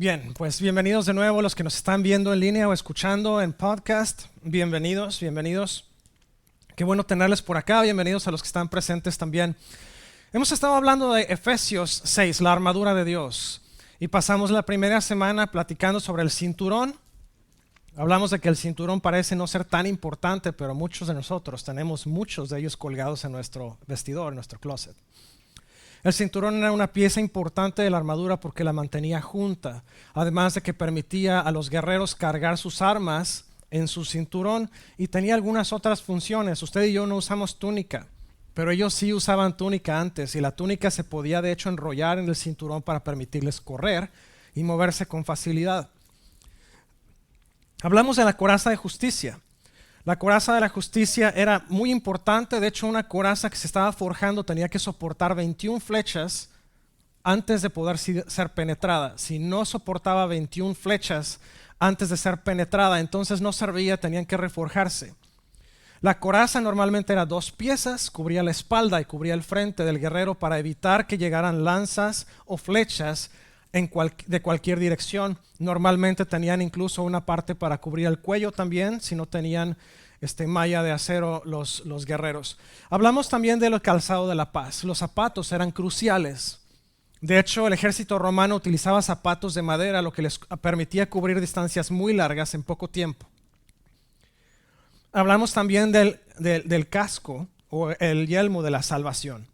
Bien, pues bienvenidos de nuevo los que nos están viendo en línea o escuchando en podcast. Bienvenidos. Qué bueno tenerles por acá. Bienvenidos a los que están presentes también. Hemos estado hablando de Efesios 6, la armadura de Dios. Y pasamos la primera semana platicando sobre el cinturón. Hablamos de que el cinturón parece no ser tan importante, pero muchos de nosotros tenemos muchos de ellos colgados en nuestro vestidor, en nuestro closet. El cinturón era una pieza importante de la armadura porque la mantenía junta, además de que permitía a los guerreros cargar sus armas en su cinturón y tenía algunas otras funciones. Usted y yo no usamos túnica, pero ellos sí usaban túnica antes y la túnica se podía de hecho enrollar en el cinturón para permitirles correr y moverse con facilidad. Hablamos de la coraza de justicia. La coraza de la justicia era muy importante. De hecho, una coraza que se estaba forjando tenía que soportar 21 flechas antes de poder ser penetrada. Si no soportaba 21 flechas antes de ser penetrada, entonces no servía, tenían que reforjarse. La coraza normalmente era 2 piezas, cubría la espalda y cubría el frente del guerrero para evitar que llegaran lanzas o flechas de cualquier dirección. Normalmente tenían incluso una parte para cubrir el cuello también, si no tenían malla de acero los guerreros. Hablamos también del calzado de la paz. Los zapatos eran cruciales. De hecho, el ejército romano utilizaba zapatos de madera, lo que les permitía cubrir distancias muy largas en poco tiempo. Hablamos también del casco o el yelmo de la salvación,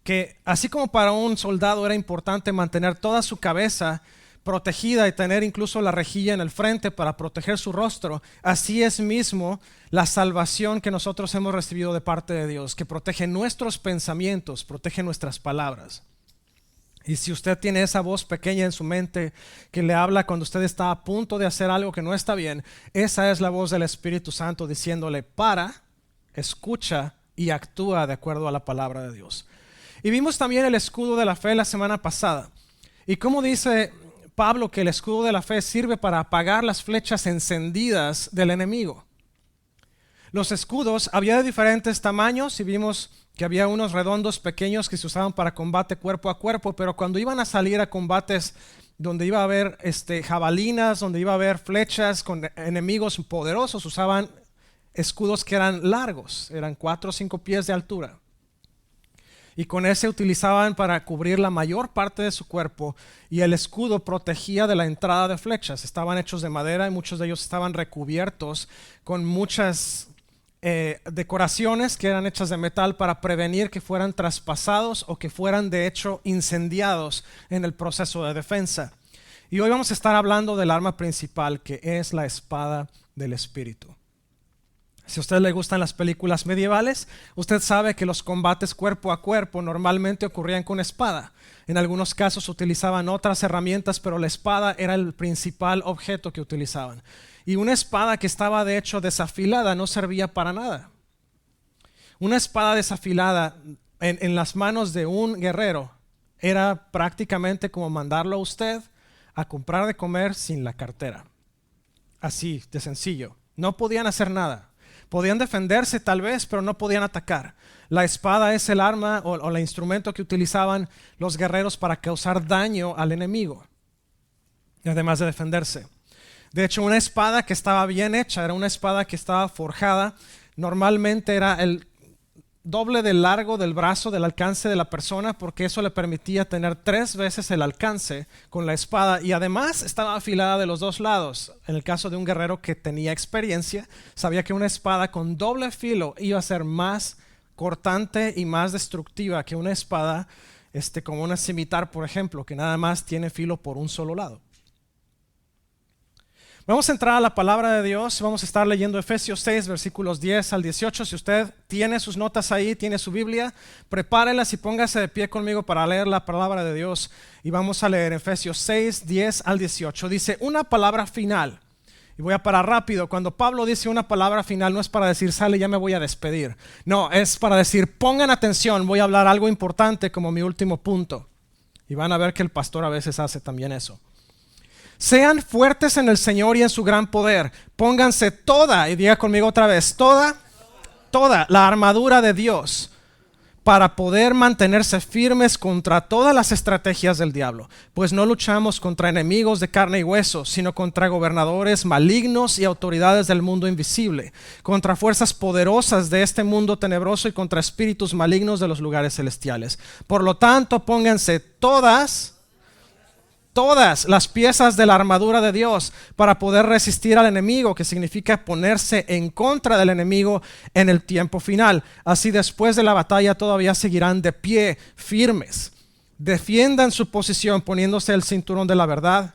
que así como para un soldado era importante mantener toda su cabeza protegida y tener incluso la rejilla en el frente para proteger su rostro, así es mismo la salvación que nosotros hemos recibido de parte de Dios, que protege nuestros pensamientos, protege nuestras palabras. Y si usted tiene esa voz pequeña en su mente que le habla cuando usted está a punto de hacer algo que no está bien, esa es la voz del Espíritu Santo diciéndole: para, escucha y actúa de acuerdo a la palabra de Dios. Y vimos también el escudo de la fe la semana pasada. Y como dice Pablo que el escudo de la fe sirve para apagar las flechas encendidas del enemigo. Los escudos había de diferentes tamaños y vimos que había unos redondos pequeños que se usaban para combate cuerpo a cuerpo, pero cuando iban a salir a combates donde iba a haber jabalinas, donde iba a haber flechas con enemigos poderosos, usaban escudos que eran largos, eran 4 o 5 pies de altura. Y con ese utilizaban para cubrir la mayor parte de su cuerpo, y el escudo protegía de la entrada de flechas. Estaban hechos de madera y muchos de ellos estaban recubiertos con muchas decoraciones que eran hechas de metal para prevenir que fueran traspasados o que fueran de hecho incendiados en el proceso de defensa. Y hoy vamos a estar hablando del arma principal, que es la espada del Espíritu. Si a usted le gustan las películas medievales, usted sabe que los combates cuerpo a cuerpo normalmente ocurrían con espada. En algunos casos utilizaban otras herramientas, pero la espada era el principal objeto que utilizaban. Y una espada que estaba de hecho desafilada no servía para nada. Una espada desafilada en las manos de un guerrero era prácticamente como mandarlo a usted a comprar de comer sin la cartera. Así de sencillo. No podían hacer nada. Podían defenderse tal vez, pero no podían atacar. La espada es el arma o el instrumento que utilizaban los guerreros para causar daño al enemigo, además de defenderse. De hecho, una espada que estaba bien hecha, era una espada que estaba forjada, normalmente era el doble del largo del brazo, del alcance de la persona, porque eso le permitía tener 3 veces el alcance con la espada, y además estaba afilada de los 2 lados. En el caso de un guerrero que tenía experiencia, sabía que una espada con doble filo iba a ser más cortante y más destructiva que una espada como una cimitar, por ejemplo, que nada más tiene filo por un solo lado. Vamos a entrar a la palabra de Dios. Vamos a estar leyendo Efesios 6, versículos 10 al 18. Si usted tiene sus notas ahí, tiene su Biblia, prepárelas y póngase de pie conmigo para leer la palabra de Dios. Y vamos a leer Efesios 6, 10 al 18. Dice una palabra final. Y voy a parar rápido. Cuando Pablo dice una palabra final, no es para decir, sale, ya me voy a despedir. No, es para decir, pongan atención, voy a hablar algo importante como mi último punto. Y van a ver que el pastor a veces hace también eso. Sean fuertes en el Señor y en su gran poder. Pónganse toda, y diga conmigo otra vez, toda la armadura de Dios, para poder mantenerse firmes contra todas las estrategias del diablo, pues no luchamos contra enemigos de carne y hueso, sino contra gobernadores malignos y autoridades del mundo invisible, contra fuerzas poderosas de este mundo tenebroso y contra espíritus malignos de los lugares celestiales. Por lo tanto, pónganse todas las piezas de la armadura de Dios para poder resistir al enemigo, que significa ponerse en contra del enemigo en el tiempo final. Así después de la batalla todavía seguirán de pie, firmes. Defiendan su posición poniéndose el cinturón de la verdad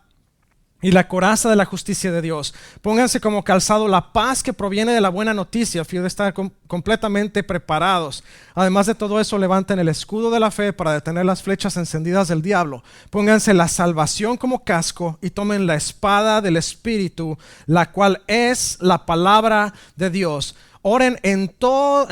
y la coraza de la justicia de Dios. Pónganse como calzado la paz que proviene de la buena noticia, a fin de estar completamente preparados. Además de todo eso, levanten el escudo de la fe para detener las flechas encendidas del diablo. Pónganse la salvación como casco y tomen la espada del Espíritu, la cual es la palabra de Dios. Oren en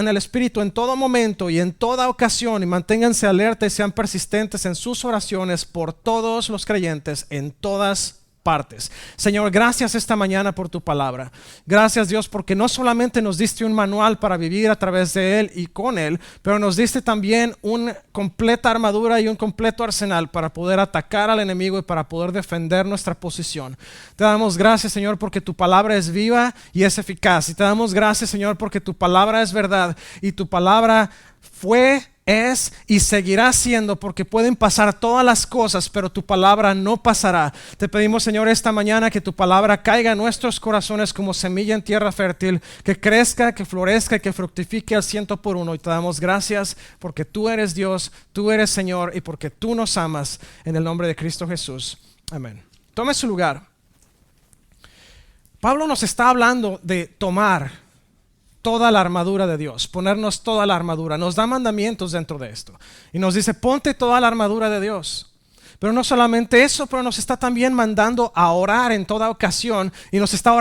el Espíritu en todo momento y en toda ocasión, y manténganse alerta y sean persistentes en sus oraciones por todos los creyentes en todas partes. Señor, gracias esta mañana por tu palabra. Gracias, Dios, porque no solamente nos diste un manual para vivir a través de él y con él, pero nos diste también una completa armadura y un completo arsenal para poder atacar al enemigo y para poder defender nuestra posición. Te damos gracias, Señor, porque tu palabra es viva y es eficaz. Y te damos gracias, Señor, porque tu palabra es verdad y tu palabra fue, es y seguirá siendo, porque pueden pasar todas las cosas, pero tu palabra no pasará. Te pedimos, Señor, esta mañana que tu palabra caiga en nuestros corazones como semilla en tierra fértil, que crezca, que florezca y que fructifique al 100%. Y te damos gracias porque tú eres Dios, tú eres Señor y porque tú nos amas, en el nombre de Cristo Jesús. Amén. Tome su lugar. Pablo nos está hablando de tomar toda la armadura de Dios, ponernos toda la armadura. Nos da mandamientos dentro de esto y nos dice: ponte toda la armadura de Dios. Pero no solamente eso, pero nos está también mandando a orar en toda ocasión y nos está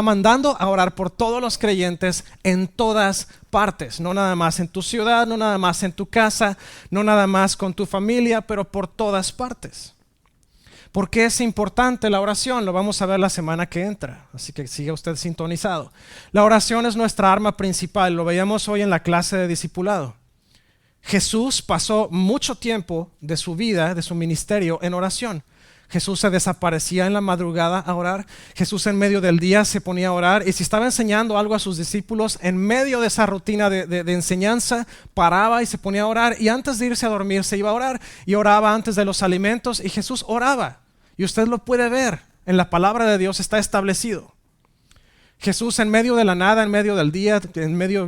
mandando a orar por todos los creyentes en todas partes, no nada más en tu ciudad, no nada más en tu casa, no nada más con tu familia, pero por todas partes. ¿Por qué es importante la oración? Lo vamos a ver la semana que entra, así que siga usted sintonizado. La oración es nuestra arma principal, lo veíamos hoy en la clase de discipulado. Jesús pasó mucho tiempo de su vida, de su ministerio, en oración. Jesús se desaparecía en la madrugada a orar. Jesús en medio del día se ponía a orar, y si estaba enseñando algo a sus discípulos, en medio de esa rutina de enseñanza, paraba y se ponía a orar, y antes de irse a dormir se iba a orar, y oraba antes de los alimentos, y Jesús oraba. Y usted lo puede ver, en la palabra de Dios está establecido. Jesús en medio de la nada, en medio del día,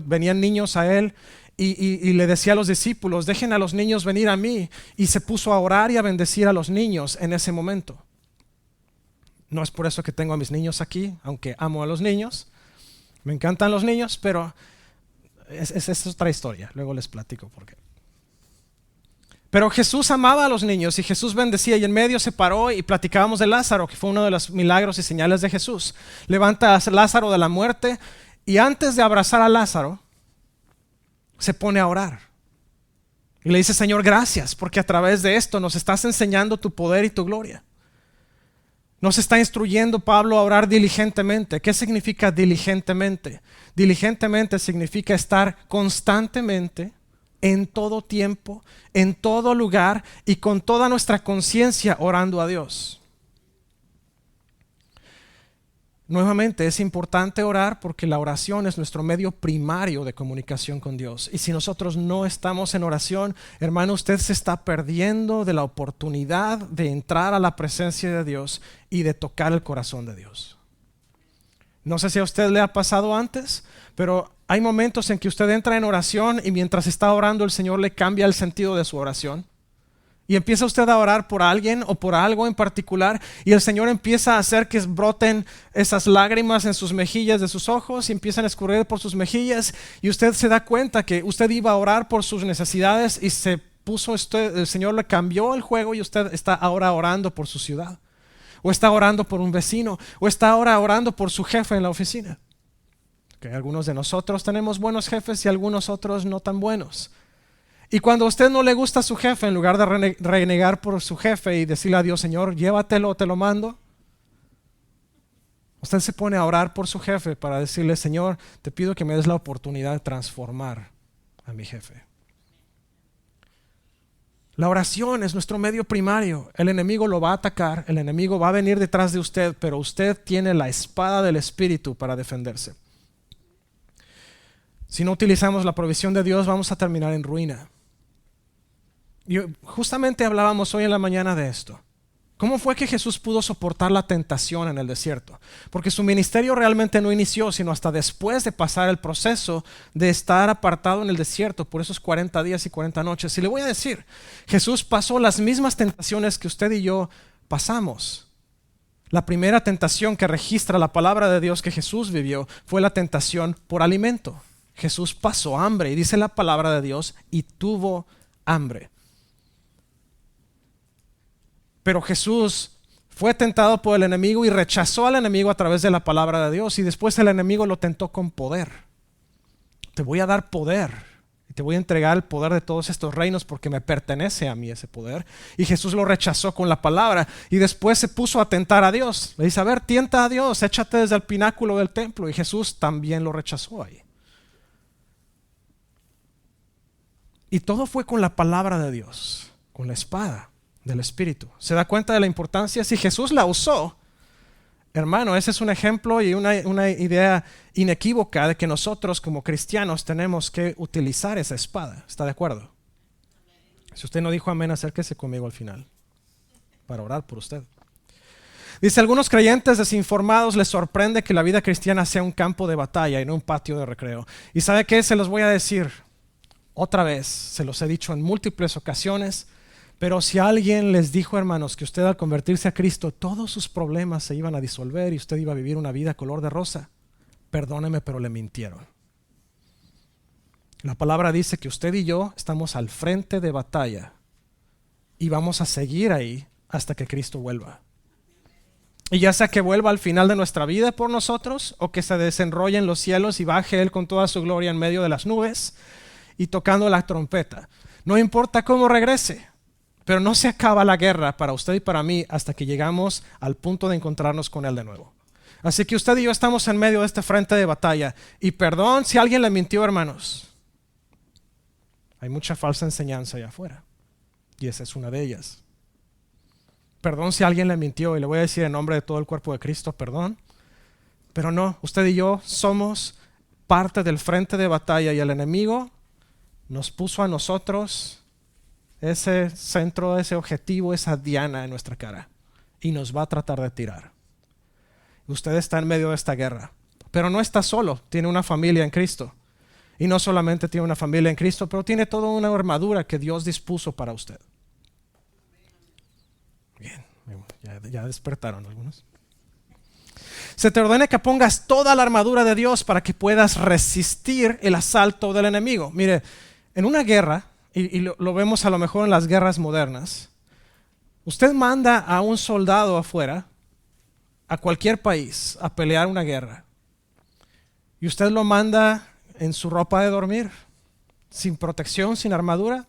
venían niños a él, y le decía a los discípulos: dejen a los niños venir a mí, y se puso a orar y a bendecir a los niños en ese momento. No es por eso que tengo a mis niños aquí, aunque amo a los niños, me encantan los niños, pero es otra historia, luego les platico por qué. Pero Jesús amaba a los niños y Jesús bendecía, y en medio se paró y platicábamos de Lázaro, que fue uno de los milagros y señales de Jesús. Levanta a Lázaro de la muerte, y antes de abrazar a Lázaro se pone a orar y le dice: Señor, gracias, porque a través de esto nos estás enseñando tu poder y tu gloria. Nos está instruyendo Pablo a orar diligentemente. ¿Qué significa diligentemente? Diligentemente significa estar constantemente, en todo tiempo, en todo lugar y con toda nuestra conciencia orando a Dios. Nuevamente, es importante orar porque la oración es nuestro medio primario de comunicación con Dios. Y si nosotros no estamos en oración, hermano, usted se está perdiendo de la oportunidad de entrar a la presencia de Dios y de tocar el corazón de Dios. No sé si a usted le ha pasado antes, pero hay momentos en que usted entra en oración y mientras está orando el Señor le cambia el sentido de su oración. Y empieza usted a orar por alguien o por algo en particular, y el Señor empieza a hacer que broten esas lágrimas en sus mejillas de sus ojos y empiezan a escurrir por sus mejillas, y usted se da cuenta que usted iba a orar por sus necesidades y el Señor le cambió el juego, y usted está ahora orando por su ciudad, o está orando por un vecino, o está ahora orando por su jefe en la oficina. Que algunos de nosotros tenemos buenos jefes y algunos otros no tan buenos. Y cuando a usted no le gusta a su jefe, en lugar de renegar por su jefe y decirle a Dios: Señor, llévatelo, te lo mando, usted se pone a orar por su jefe para decirle: Señor, te pido que me des la oportunidad de transformar a mi jefe. La oración es nuestro medio primario. El enemigo lo va a atacar, el enemigo va a venir detrás de usted, pero usted tiene la espada del Espíritu para defenderse. Si no utilizamos la provisión de Dios, vamos a terminar en ruina. Justamente hablábamos hoy en la mañana de esto. ¿Cómo fue que Jesús pudo soportar la tentación en el desierto? Porque su ministerio realmente no inició sino hasta después de pasar el proceso de estar apartado en el desierto por esos 40 días y 40 noches. Y le voy a decir, Jesús pasó las mismas tentaciones que usted y yo pasamos. La primera tentación que registra la palabra de Dios que Jesús vivió fue la tentación por alimento. Jesús pasó hambre y dice la palabra de Dios y tuvo hambre. Pero Jesús fue tentado por el enemigo y rechazó al enemigo a través de la palabra de Dios. Y después el enemigo lo tentó con poder. Te voy a dar poder. Y te voy a entregar el poder de todos estos reinos porque me pertenece a mí ese poder. Y Jesús lo rechazó con la palabra. Y después se puso a tentar a Dios. Le dice, a ver, tienta a Dios, échate desde el pináculo del templo. Y Jesús también lo rechazó ahí. Y todo fue con la palabra de Dios, con la espada del Espíritu. ¿Se da cuenta de la importancia? Si Jesús la usó, hermano, ese es un ejemplo y una idea inequívoca de que nosotros como cristianos tenemos que utilizar esa espada. ¿Está de acuerdo? Si usted no dijo amén, acérquese conmigo al final para orar por usted. Dice, algunos creyentes desinformados les sorprende que la vida cristiana sea un campo de batalla y no un patio de recreo. ¿Y sabe qué? Se los voy a decir otra vez, se los he dicho en múltiples ocasiones. Pero si alguien les dijo, hermanos, que usted al convertirse a Cristo, todos sus problemas se iban a disolver y usted iba a vivir una vida color de rosa, perdóneme, pero le mintieron. La palabra dice que usted y yo estamos al frente de batalla y vamos a seguir ahí hasta que Cristo vuelva. Y ya sea que vuelva al final de nuestra vida por nosotros o que se desenrolle en los cielos y baje Él con toda su gloria en medio de las nubes y tocando la trompeta. No importa cómo regrese. Pero no se acaba la guerra para usted y para mí hasta que llegamos al punto de encontrarnos con Él de nuevo. Así que usted y yo estamos en medio de este frente de batalla. Y perdón si alguien le mintió, hermanos. Hay mucha falsa enseñanza allá afuera. Y esa es una de ellas. Perdón si alguien le mintió. Y le voy a decir en nombre de todo el cuerpo de Cristo, perdón. Pero no, usted y yo somos parte del frente de batalla. Y el enemigo nos puso a nosotros ese centro, ese objetivo, esa diana en nuestra cara y nos va a tratar de tirar. Usted está en medio de esta guerra, pero no está solo, tiene una familia en Cristo. Y no solamente tiene una familia en Cristo, pero tiene toda una armadura que Dios dispuso para usted. Bien, ya despertaron algunos. Se te ordena que pongas toda la armadura de Dios para que puedas resistir el asalto del enemigo. Mire, en una guerra, y lo vemos a lo mejor en las guerras modernas, usted manda a un soldado afuera, a cualquier país, a pelear una guerra. Y usted lo manda en su ropa de dormir, sin protección, sin armadura.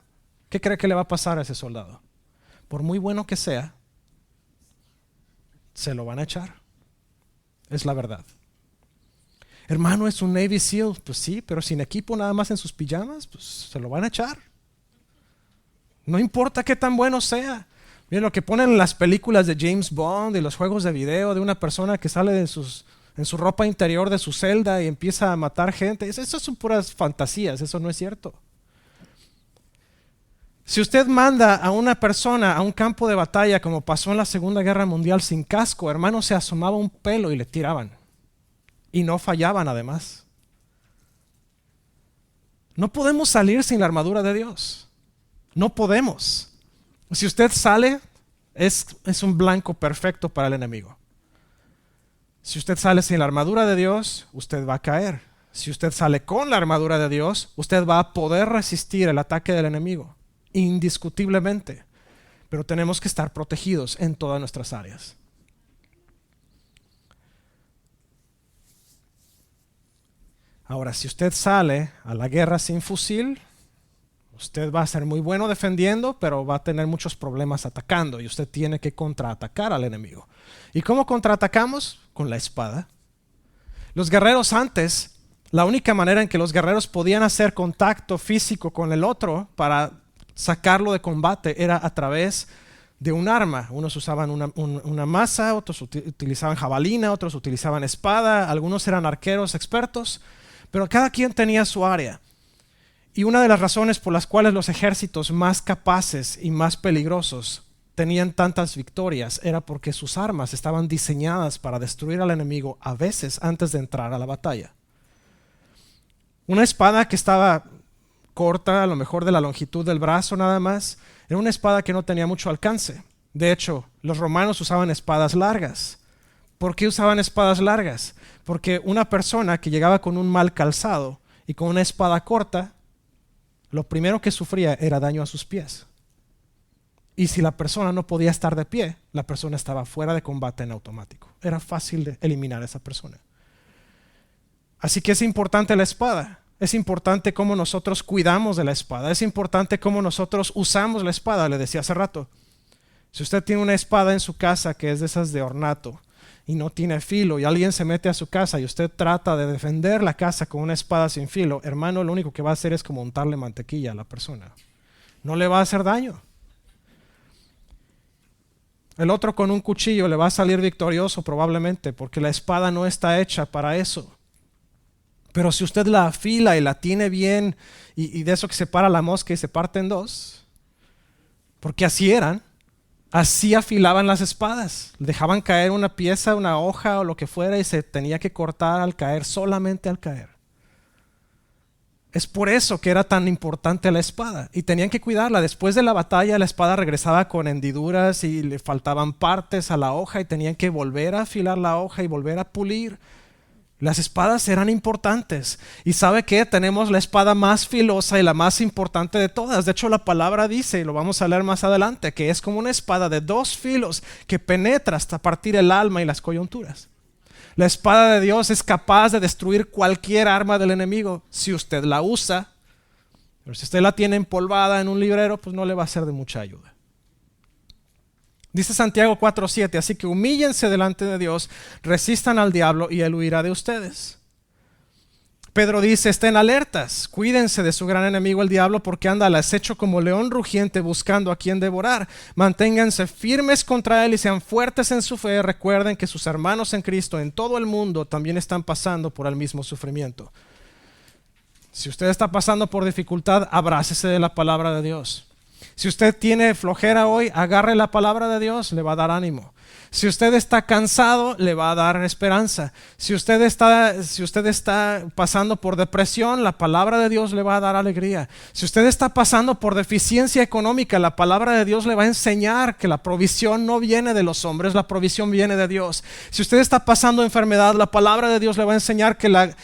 ¿Qué cree que le va a pasar a ese soldado? Por muy bueno que sea, se lo van a echar. Es la verdad. Hermano, ¿es un Navy SEAL? Pues sí, pero sin equipo, nada más en sus pijamas, pues se lo van a echar. No importa qué tan bueno sea. Miren lo que ponen en las películas de James Bond y los juegos de video de una persona que sale en su ropa interior de su celda y empieza a matar gente. Eso son puras fantasías, eso no es cierto. Si usted manda a una persona a un campo de batalla como pasó en la Segunda Guerra Mundial sin casco, hermano, se asomaba un pelo y le tiraban. Y no fallaban además. No podemos salir sin la armadura de Dios. No podemos. Si usted sale, es un blanco perfecto para el enemigo. Si usted sale sin la armadura de Dios, usted va a caer. Si usted sale con la armadura de Dios, usted va a poder resistir el ataque del enemigo, indiscutiblemente. Pero tenemos que estar protegidos en todas nuestras áreas. Ahora, si usted sale a la guerra sin fusil, usted va a ser muy bueno defendiendo, pero va a tener muchos problemas atacando y usted tiene que contraatacar al enemigo. ¿Y cómo contraatacamos? Con la espada. Los guerreros antes la única manera en que los guerreros podían hacer contacto físico con el otro para sacarlo de combate era a través de un arma. Unos usaban una maza, otros utilizaban jabalina, otros utilizaban espada, algunos eran arqueros expertos, pero cada quien tenía su área. Y una de las razones por las cuales los ejércitos más capaces y más peligrosos tenían tantas victorias era porque sus armas estaban diseñadas para destruir al enemigo a veces antes de entrar a la batalla. Una espada que estaba corta, a lo mejor de la longitud del brazo nada más, era una espada que no tenía mucho alcance. De hecho, los romanos usaban espadas largas. ¿Por qué usaban espadas largas? Porque una persona que llegaba con un mal calzado y con una espada corta, lo primero que sufría era daño a sus pies. Y si la persona no podía estar de pie, la persona estaba fuera de combate en automático. Era fácil de eliminar a esa persona. Así que es importante la espada. Es importante cómo nosotros cuidamos de la espada. Es importante cómo nosotros usamos la espada. Le decía hace rato, si usted tiene una espada en su casa que es de esas de ornato y no tiene filo y alguien se mete a su casa y usted trata de defender la casa con una espada sin filo, hermano, lo único que va a hacer es como untarle mantequilla a la persona. No le va a hacer daño. El otro con un cuchillo le va a salir victorioso probablemente porque la espada no está hecha para eso. Pero si usted la afila y la tiene bien y de eso que separa la mosca y se parte en dos, porque así eran, así afilaban las espadas. Dejaban caer una pieza, una hoja o lo que fuera y se tenía que cortar al caer, solamente al caer. Es por eso que era tan importante la espada y tenían que cuidarla. Después de la batalla la espada regresaba con hendiduras y le faltaban partes a la hoja y tenían que volver a afilar la hoja y volver a pulir. Las espadas eran importantes. ¿Y sabe qué? Tenemos la espada más filosa y la más importante de todas. De hecho, la palabra dice, y lo vamos a leer más adelante, que es como una espada de 2 filos que penetra hasta partir el alma y las coyunturas. La espada de Dios es capaz de destruir cualquier arma del enemigo si usted la usa. Pero si usted la tiene empolvada en un librero, pues no le va a ser de mucha ayuda. Dice Santiago 4:7, así que humíllense delante de Dios, resistan al diablo y él huirá de ustedes. Pedro dice, estén alertas, cuídense de su gran enemigo el diablo porque anda al acecho como león rugiente buscando a quien devorar. Manténganse firmes contra él y sean fuertes en su fe. Recuerden que sus hermanos en Cristo en todo el mundo también están pasando por el mismo sufrimiento. Si usted está pasando por dificultad, abrácese de la palabra de Dios. Si usted tiene flojera hoy, agarre la palabra de Dios, le va a dar ánimo. Si usted está cansado, le va a dar esperanza. Si usted está pasando por depresión, la palabra de Dios le va a dar alegría. Si usted está pasando por deficiencia económica, la palabra de Dios le va a enseñar que la provisión no viene de los hombres, la provisión viene de Dios. Si usted está pasando enfermedad, la palabra de Dios le va a enseñar que la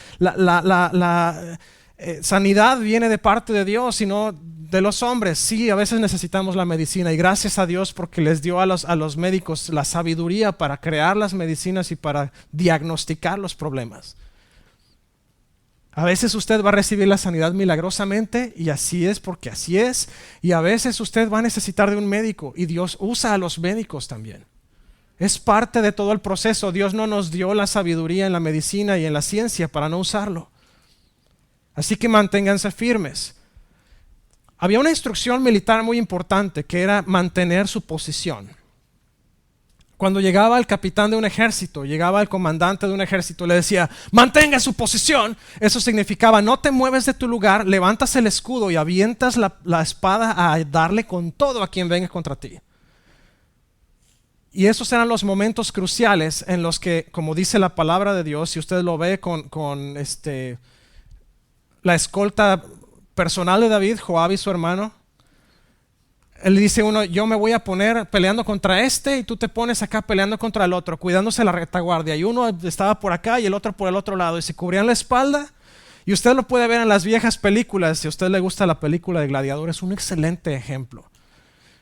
sanidad viene de parte de Dios y no de los hombres. Sí, a veces necesitamos la medicina y gracias a Dios porque les dio a los médicos la sabiduría para crear las medicinas y para diagnosticar los problemas. A veces usted va a recibir la sanidad milagrosamente y así es porque así es. Y a veces usted va a necesitar de un médico y Dios usa a los médicos también. Es parte de todo el proceso. Dios no nos dio la sabiduría en la medicina y en la ciencia para no usarlo. Así que manténganse firmes. Había una instrucción militar muy importante que era mantener su posición. Cuando llegaba el capitán de un ejército, llegaba el comandante de un ejército, le decía, mantenga su posición. Eso significaba, no te mueves de tu lugar, levantas el escudo y avientas la espada a darle con todo a quien venga contra ti. Y esos eran los momentos cruciales en los que, como dice la palabra de Dios, si usted lo ve con la escolta personal de David, Joab y su hermano, él dice uno, yo me voy a poner peleando contra este y tú te pones acá peleando contra el otro, cuidándose la retaguardia, y uno estaba por acá y el otro por el otro lado y se cubrían la espalda. Y usted lo puede ver en las viejas películas. Si a usted le gusta la película de Gladiador, es un excelente ejemplo,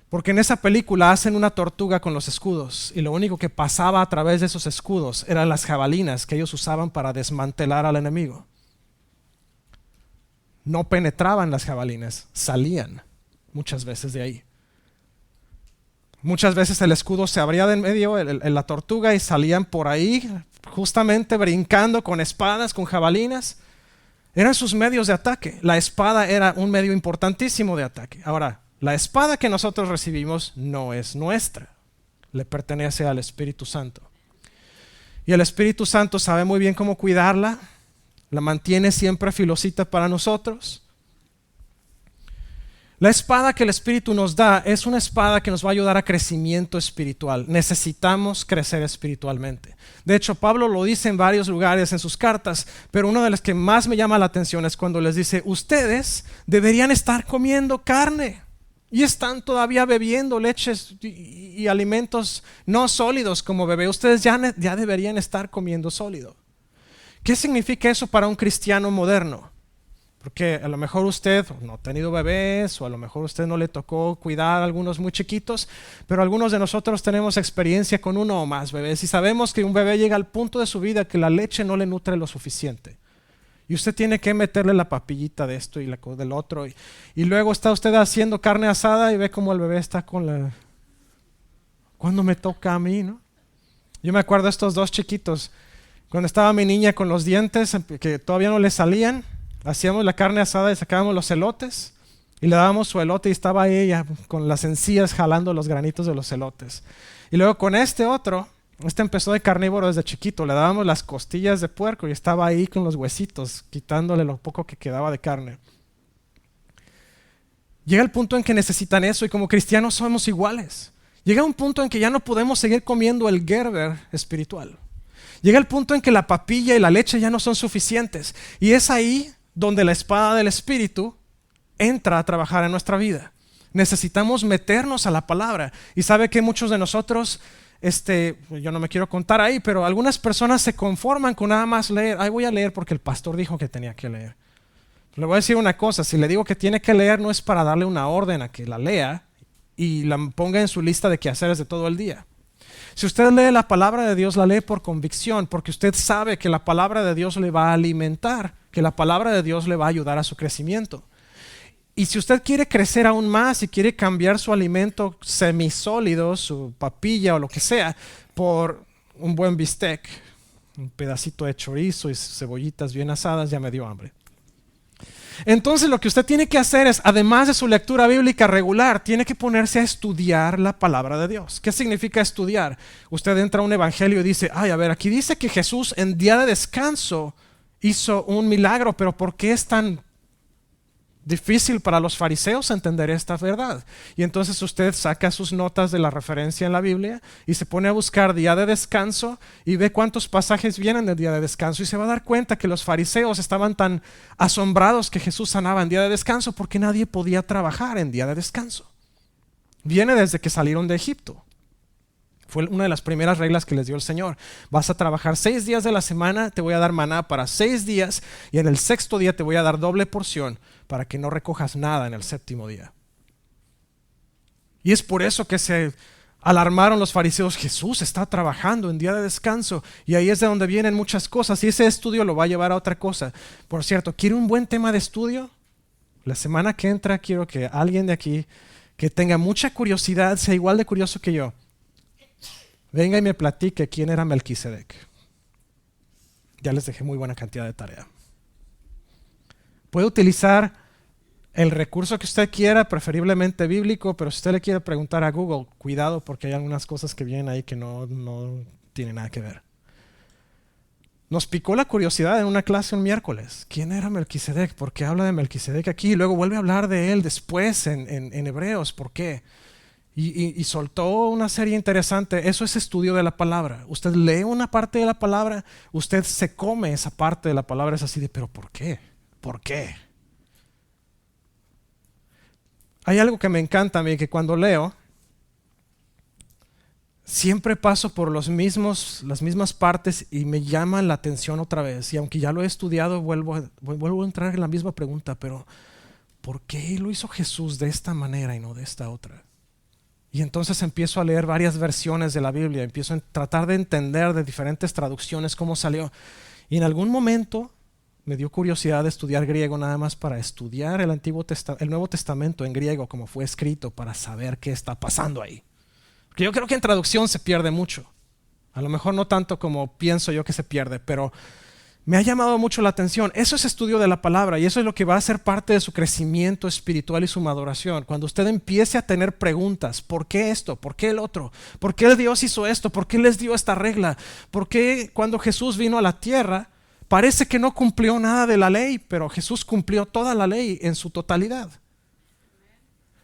porque en esa película hacen una tortuga con los escudos y lo único que pasaba a través de esos escudos eran las jabalinas que ellos usaban para desmantelar al enemigo. No penetraban las jabalinas, salían muchas veces de ahí. Muchas veces el escudo se abría de en medio, la tortuga, y salían por ahí justamente brincando con espadas, con jabalinas. Eran sus medios de ataque. La espada era un medio importantísimo de ataque. Ahora, la espada que nosotros recibimos no es nuestra. Le pertenece al Espíritu Santo. Y el Espíritu Santo sabe muy bien cómo cuidarla. La mantiene siempre afilosita para nosotros. La espada que el Espíritu nos da es una espada que nos va a ayudar a crecimiento espiritual. Necesitamos crecer espiritualmente. De hecho, Pablo lo dice en varios lugares en sus cartas, pero una de las que más me llama la atención es cuando les dice, ustedes deberían estar comiendo carne y están todavía bebiendo leches y alimentos no sólidos como bebé. Ustedes ya deberían estar comiendo sólido. ¿Qué significa eso para un cristiano moderno? Porque a lo mejor usted no ha tenido bebés o a lo mejor usted no le tocó cuidar a algunos muy chiquitos, pero algunos de nosotros tenemos experiencia con uno o más bebés y sabemos que un bebé llega al punto de su vida que la leche no le nutre lo suficiente. Y usted tiene que meterle la papillita de esto y del otro. Y luego está usted haciendo carne asada y ve cómo el bebé está con la... ¿Cuándo me toca a mí, no? Yo me acuerdo de estos dos chiquitos. Cuando estaba mi niña con los dientes que todavía no le salían, hacíamos la carne asada y sacábamos los elotes y le dábamos su elote y estaba ella con las encías jalando los granitos de los elotes. Y luego con este empezó de carnívoro desde chiquito, le dábamos las costillas de puerco y estaba ahí con los huesitos, quitándole lo poco que quedaba de carne. Llega el punto en que necesitan eso y como cristianos somos iguales. Llega un punto en que ya no podemos seguir comiendo el Gerber espiritual. Llega el punto en que la papilla y la leche ya no son suficientes y es ahí donde la espada del Espíritu entra a trabajar en nuestra vida. Necesitamos meternos a la palabra. Y sabe que muchos de nosotros, yo no me quiero contar ahí, pero algunas personas se conforman con nada más leer. Voy a leer porque el pastor dijo que tenía que leer. Le voy a decir una cosa, si le digo que tiene que leer no es para darle una orden a que la lea y la ponga en su lista de quehaceres de todo el día. Si usted lee la palabra de Dios, la lee por convicción, porque usted sabe que la palabra de Dios le va a alimentar, que la palabra de Dios le va a ayudar a su crecimiento. Y si usted quiere crecer aún más y quiere cambiar su alimento semisólido, su papilla o lo que sea, por un buen bistec, un pedacito de chorizo y cebollitas bien asadas, ya me dio hambre. Entonces lo que usted tiene que hacer es, además de su lectura bíblica regular, tiene que ponerse a estudiar la palabra de Dios. ¿Qué significa estudiar? Usted entra a un evangelio y dice, a ver, aquí dice que Jesús en día de descanso hizo un milagro, pero ¿por qué es tan difícil para los fariseos entender esta verdad? Y entonces usted saca sus notas de la referencia en la Biblia y se pone a buscar día de descanso y ve cuántos pasajes vienen del día de descanso y se va a dar cuenta que los fariseos estaban tan asombrados que Jesús sanaba en día de descanso porque nadie podía trabajar en día de descanso. Viene desde que salieron de Egipto. Fue una de las primeras reglas que les dio el Señor. Vas a trabajar 6 días de la semana, te voy a dar maná para 6 días y en el 6º día te voy a dar doble porción para que no recojas nada en el 7º día. Y es por eso que se alarmaron los fariseos. Jesús está trabajando en día de descanso y ahí es de donde vienen muchas cosas y ese estudio lo va a llevar a otra cosa. Por cierto, ¿quiere un buen tema de estudio? La semana que entra quiero que alguien de aquí que tenga mucha curiosidad, sea igual de curioso que yo, venga y me platique quién era Melquisedec. Ya les dejé muy buena cantidad de tarea. Puede utilizar el recurso que usted quiera, preferiblemente bíblico, pero si usted le quiere preguntar a Google, cuidado porque hay algunas cosas que vienen ahí que no tienen nada que ver. Nos picó la curiosidad en una clase un miércoles. ¿Quién era Melquisedec? ¿Por qué habla de Melquisedec aquí? Y luego vuelve a hablar de él después en Hebreos. ¿Por qué? Y soltó una serie interesante. Eso es estudio de la palabra. Usted lee una parte de la palabra, usted se come esa parte de la palabra. Es así de, ¿pero por qué? ¿Por qué? Hay algo que me encanta a mí, que cuando leo, siempre paso por las mismas partes y me llaman la atención otra vez. Y aunque ya lo he estudiado, vuelvo a entrar en la misma pregunta, pero ¿por qué lo hizo Jesús de esta manera y no de esta otra? Y entonces empiezo a leer varias versiones de la Biblia, empiezo a tratar de entender de diferentes traducciones cómo salió. Y en algún momento me dio curiosidad de estudiar griego nada más para estudiar el Nuevo Testamento en griego como fue escrito para saber qué está pasando ahí. Porque yo creo que en traducción se pierde mucho. A lo mejor no tanto como pienso yo que se pierde, pero Me ha llamado mucho la atención. Eso es estudio de la palabra y eso es lo que va a ser parte de su crecimiento espiritual y su maduración. Cuando usted empiece a tener preguntas, ¿por qué esto? ¿Por qué el otro? ¿Por qué Dios hizo esto? ¿Por qué les dio esta regla? ¿Por qué cuando Jesús vino a la tierra parece que no cumplió nada de la ley, pero Jesús cumplió toda la ley en su totalidad?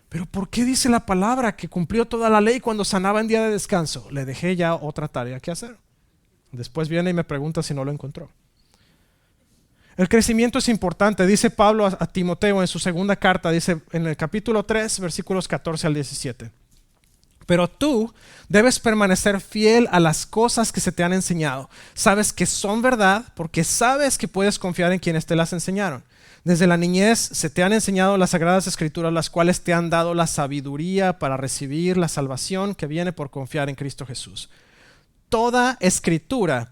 Pero ¿por qué dice la palabra que cumplió toda la ley cuando sanaba en día de descanso? Le dejé ya otra tarea que hacer. Después viene y me pregunta si no lo encontró. El crecimiento es importante. Dice Pablo a Timoteo en su segunda carta, dice en el capítulo 3, versículos 14 al 17. Pero tú debes permanecer fiel a las cosas que se te han enseñado. Sabes que son verdad porque sabes que puedes confiar en quienes te las enseñaron. Desde la niñez se te han enseñado las sagradas escrituras, las cuales te han dado la sabiduría para recibir la salvación que viene por confiar en Cristo Jesús. Toda escritura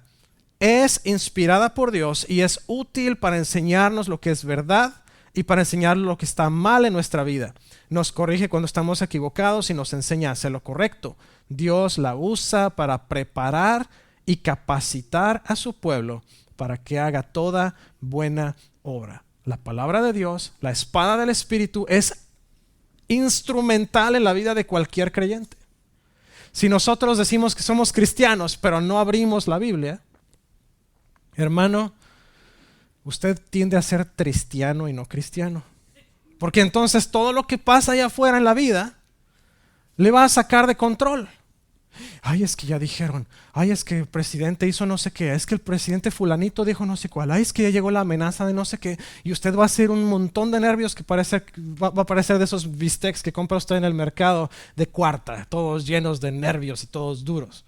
es inspirada por Dios y es útil para enseñarnos lo que es verdad y para enseñar lo que está mal en nuestra vida. Nos corrige cuando estamos equivocados y nos enseña a hacer lo correcto. Dios la usa para preparar y capacitar a su pueblo para que haga toda buena obra. La palabra de Dios, la espada del Espíritu, es instrumental en la vida de cualquier creyente. Si nosotros decimos que somos cristianos, pero no abrimos la Biblia, hermano, usted tiende a ser cristiano y no cristiano. Porque entonces todo lo que pasa allá afuera en la vida le va a sacar de control. Ay, es que ya dijeron. Ay, es que el presidente hizo no sé qué. Es que el presidente fulanito dijo no sé cuál. Ay, es que ya llegó la amenaza de no sé qué. Y usted va a hacer un montón de nervios que va a parecer de esos bistecs que compra usted en el mercado de cuarta. Todos llenos de nervios y todos duros.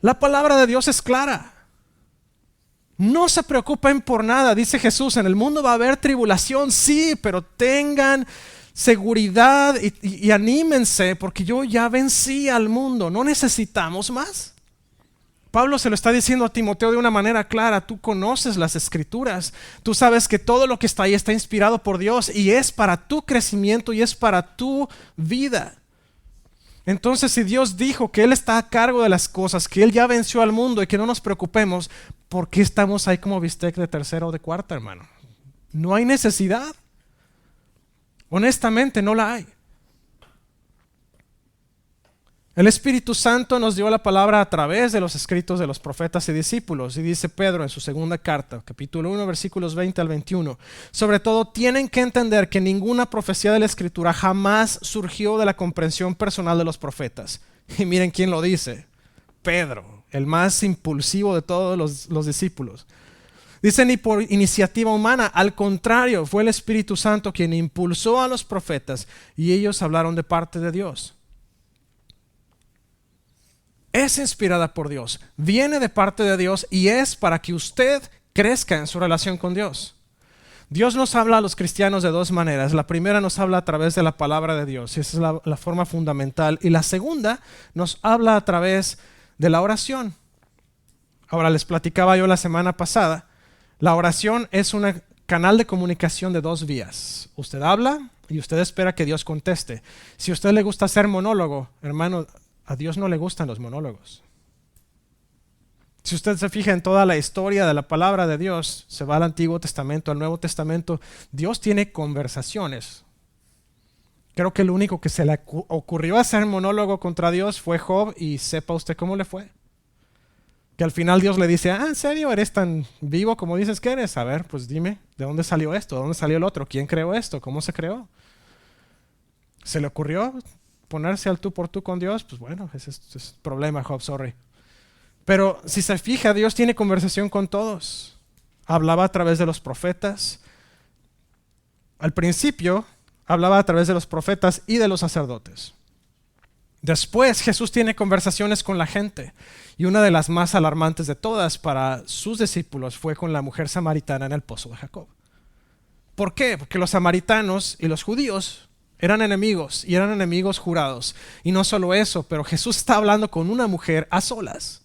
La palabra de Dios es clara. No se preocupen por nada, dice Jesús. En el mundo va a haber tribulación, sí, pero tengan seguridad y anímense porque yo ya vencí al mundo. No necesitamos más. Pablo se lo está diciendo a Timoteo de una manera clara. Tú conoces las escrituras. Tú sabes que todo lo que está ahí está inspirado por Dios y es para tu crecimiento y es para tu vida. Entonces, si Dios dijo que Él está a cargo de las cosas, que Él ya venció al mundo y que no nos preocupemos, ¿por qué estamos ahí como bistec de tercera o de cuarta, hermano? No hay necesidad. Honestamente, no la hay. El Espíritu Santo nos dio la palabra a través de los escritos de los profetas y discípulos. Y dice Pedro en su segunda carta, capítulo 1, versículos 20 al 21. Sobre todo, tienen que entender que ninguna profecía de la Escritura jamás surgió de la comprensión personal de los profetas. Y miren quién lo dice. Pedro, el más impulsivo de todos los discípulos. Dice ni por iniciativa humana, al contrario, fue el Espíritu Santo quien impulsó a los profetas y ellos hablaron de parte de Dios. Es inspirada por Dios, viene de parte de Dios y es para que usted crezca en su relación con Dios. Dios nos habla a los cristianos de dos maneras. La primera nos habla a través de la palabra de Dios, y esa es la forma fundamental. Y la segunda nos habla a través de la oración. Ahora les platicaba yo la semana pasada, la oración es un canal de comunicación de dos vías. Usted habla y usted espera que Dios conteste. Si a usted le gusta hacer monólogo, hermano, a Dios no le gustan los monólogos. Si usted se fija en toda la historia de la palabra de Dios, se va al Antiguo Testamento, al Nuevo Testamento, Dios tiene conversaciones. Creo que el único que se le ocurrió hacer monólogo contra Dios fue Job, y sepa usted cómo le fue. Que al final Dios le dice, ¿en serio eres tan vivo como dices que eres? A ver, pues dime, ¿de dónde salió esto? ¿De dónde salió el otro? ¿Quién creó esto? ¿Cómo se creó? ¿Se le ocurrió ponerse al tú por tú con Dios? Pues bueno, ese es problema, Job, sorry. Pero si se fija, Dios tiene conversación con todos. Hablaba a través de los profetas. Al principio, hablaba a través de los profetas y de los sacerdotes. Después, Jesús tiene conversaciones con la gente. Y una de las más alarmantes de todas para sus discípulos fue con la mujer samaritana en el pozo de Jacob. ¿Por qué? Porque los samaritanos y los judíos eran enemigos, y eran enemigos jurados. Y no solo eso, pero Jesús está hablando con una mujer a solas.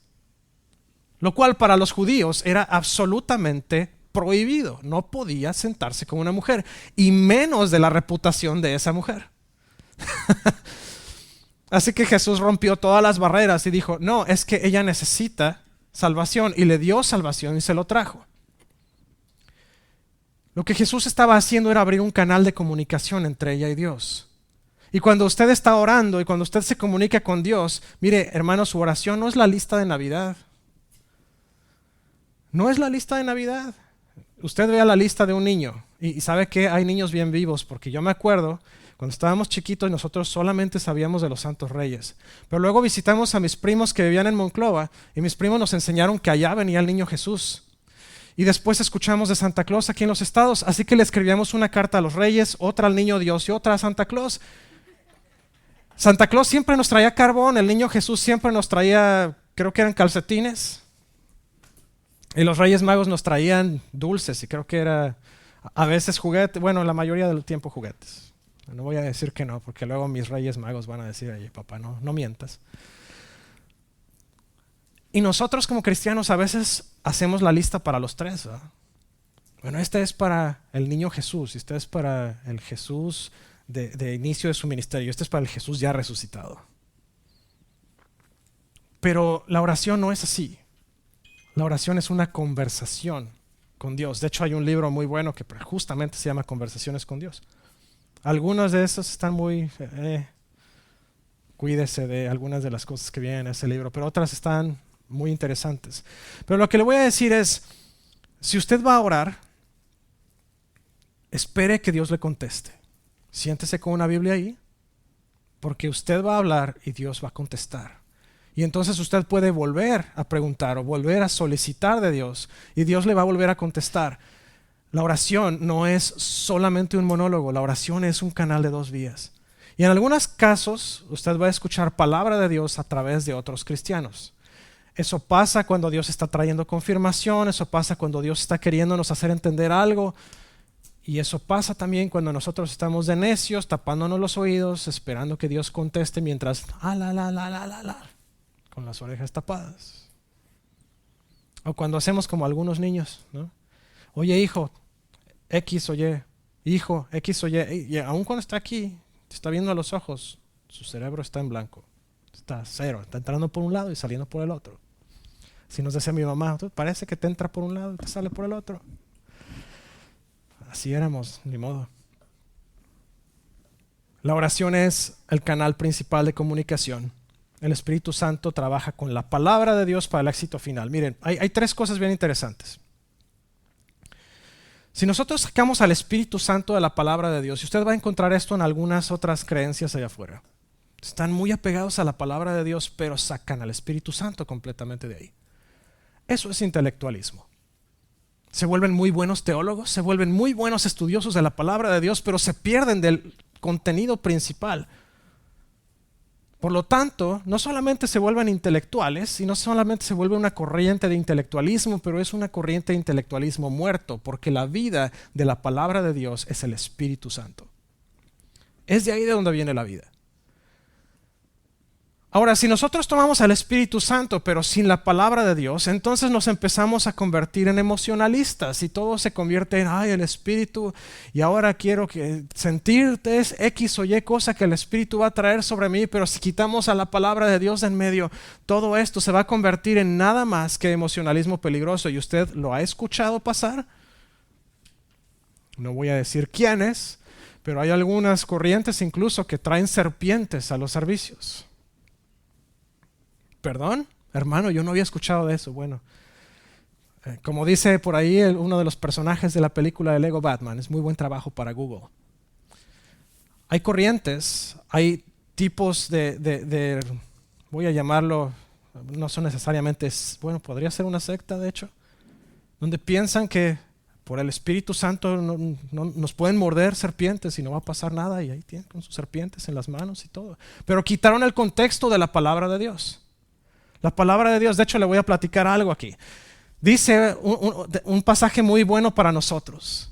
Lo cual para los judíos era absolutamente prohibido. No podía sentarse con una mujer, y menos de la reputación de esa mujer. Así que Jesús rompió todas las barreras y dijo, no, es que ella necesita salvación y le dio salvación y se lo trajo. Lo que Jesús estaba haciendo era abrir un canal de comunicación entre ella y Dios. Y cuando usted está orando y cuando usted se comunica con Dios, mire, hermano, su oración no es la lista de Navidad. No es la lista de Navidad. Usted vea la lista de un niño y sabe que hay niños bien vivos, porque yo me acuerdo cuando estábamos chiquitos nosotros solamente sabíamos de los Santos Reyes. Pero luego visitamos a mis primos que vivían en Monclova y mis primos nos enseñaron que allá venía el niño Jesús. Y después escuchamos de Santa Claus aquí en los estados, así que le escribíamos una carta a los Reyes, otra al Niño Dios y otra a Santa Claus. Santa Claus siempre nos traía carbón, el niño Jesús siempre nos traía, creo que eran calcetines. Y los Reyes Magos nos traían dulces y creo que era a veces juguetes, bueno, la mayoría del tiempo juguetes. No voy a decir que no, porque luego mis Reyes Magos van a decir, oye papá, no mientas. Y nosotros como cristianos a veces hacemos la lista para los tres, ¿verdad? Bueno, este es para el niño Jesús, este es para el Jesús de inicio de su ministerio, este es para el Jesús ya resucitado. Pero la oración no es así. La oración es una conversación con Dios. De hecho, hay un libro muy bueno que justamente se llama Conversaciones con Dios. Algunos de esos están muy... cuídese de algunas de las cosas que vienen en ese libro, pero otras están muy interesantes. Pero lo que le voy a decir es, si usted va a orar, espere que Dios le conteste. Siéntese con una Biblia ahí, porque usted va a hablar y Dios va a contestar. Y entonces usted puede volver a preguntar o volver a solicitar de Dios y Dios le va a volver a contestar. La oración no es solamente un monólogo, la oración es un canal de dos vías. Y en algunos casos usted va a escuchar palabra de Dios a través de otros cristianos. Eso pasa cuando Dios está trayendo confirmación, eso pasa cuando Dios está queriéndonos hacer entender algo. Y eso pasa también cuando nosotros estamos de necios, tapándonos los oídos, esperando que Dios conteste mientras con las orejas tapadas. O cuando hacemos como algunos niños, ¿no? Oye hijo, X o Y, hijo, X o Y, y aun cuando está aquí, te está viendo a los ojos, su cerebro está en blanco, está cero, está entrando por un lado y saliendo por el otro. Si nos decía mi mamá, parece que te entra por un lado y te sale por el otro. Así éramos, ni modo. La oración es el canal principal de comunicación. El Espíritu Santo trabaja con la palabra de Dios para el éxito final. Miren, hay tres cosas bien interesantes. Si nosotros sacamos al Espíritu Santo de la palabra de Dios, y usted va a encontrar esto en algunas otras creencias allá afuera, están muy apegados a la palabra de Dios, pero sacan al Espíritu Santo completamente de ahí. Eso es intelectualismo. Se vuelven muy buenos teólogos, se vuelven muy buenos estudiosos de la palabra de Dios, pero se pierden del contenido principal. Por lo tanto, no solamente se vuelven intelectuales, y no solamente se vuelve una corriente de intelectualismo, pero es una corriente de intelectualismo muerto, porque la vida de la palabra de Dios es el Espíritu Santo. Es de ahí de donde viene la vida. Ahora, si nosotros tomamos al Espíritu Santo, pero sin la palabra de Dios, entonces nos empezamos a convertir en emocionalistas y todo se convierte en, ay, el Espíritu, y ahora quiero que sentirte es X o Y cosa que el Espíritu va a traer sobre mí, pero si quitamos a la palabra de Dios de en medio, todo esto se va a convertir en nada más que emocionalismo peligroso. ¿Y usted lo ha escuchado pasar? No voy a decir quiénes, pero hay algunas corrientes incluso que traen serpientes a los servicios. ¿Perdón? Hermano, yo no había escuchado de eso. Bueno, como dice por ahí uno de los personajes de la película de Lego Batman, es muy buen trabajo para Google. Hay corrientes, hay tipos de voy a llamarlo, no son necesariamente, bueno, podría ser una secta de hecho, donde piensan que por el Espíritu Santo no nos pueden morder serpientes y no va a pasar nada, y ahí tienen con sus serpientes en las manos y todo. Pero quitaron el contexto de la palabra de Dios. La palabra de Dios, de hecho le voy a platicar algo aquí. Dice un pasaje muy bueno para nosotros,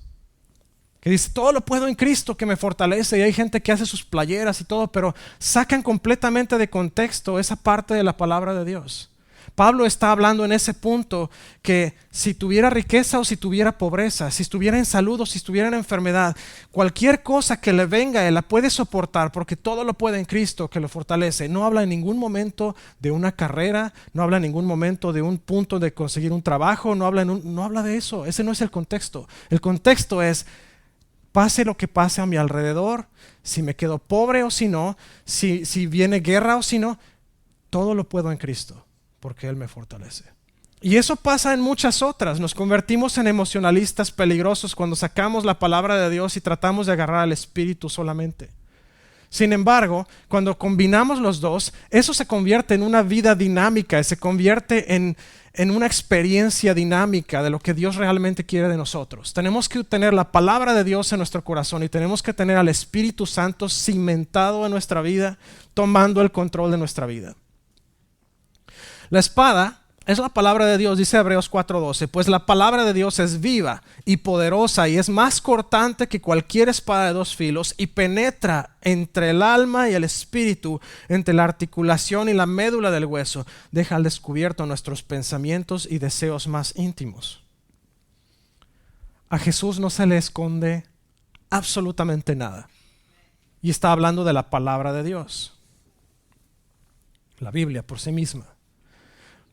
que dice, todo lo puedo en Cristo que me fortalece, y hay gente que hace sus playeras y todo, pero sacan completamente de contexto esa parte de la palabra de Dios. Pablo está hablando en ese punto que si tuviera riqueza o si tuviera pobreza, si estuviera en salud o si estuviera en enfermedad, cualquier cosa que le venga, él la puede soportar porque todo lo puede en Cristo que lo fortalece. No habla en ningún momento de una carrera, no habla en ningún momento de un punto de conseguir un trabajo, no habla de eso. Ese no es el contexto. El contexto es: pase lo que pase a mi alrededor, si me quedo pobre o si no, si viene guerra o si no, todo lo puedo en Cristo, porque Él me fortalece. Y eso pasa en muchas otras. Nos convertimos en emocionalistas peligrosos cuando sacamos la palabra de Dios y tratamos de agarrar al Espíritu solamente. Sin embargo, cuando combinamos los dos, eso se convierte en una vida dinámica, se convierte en una experiencia dinámica de lo que Dios realmente quiere de nosotros. Tenemos que tener la palabra de Dios en nuestro corazón y tenemos que tener al Espíritu Santo cimentado en nuestra vida, tomando el control de nuestra vida. La espada es la palabra de Dios, dice Hebreos 4:12, pues la palabra de Dios es viva y poderosa y es más cortante que cualquier espada de dos filos y penetra entre el alma y el espíritu, entre la articulación y la médula del hueso, deja al descubierto nuestros pensamientos y deseos más íntimos. A Jesús no se le esconde absolutamente nada. Y está hablando de la palabra de Dios, la Biblia por sí misma.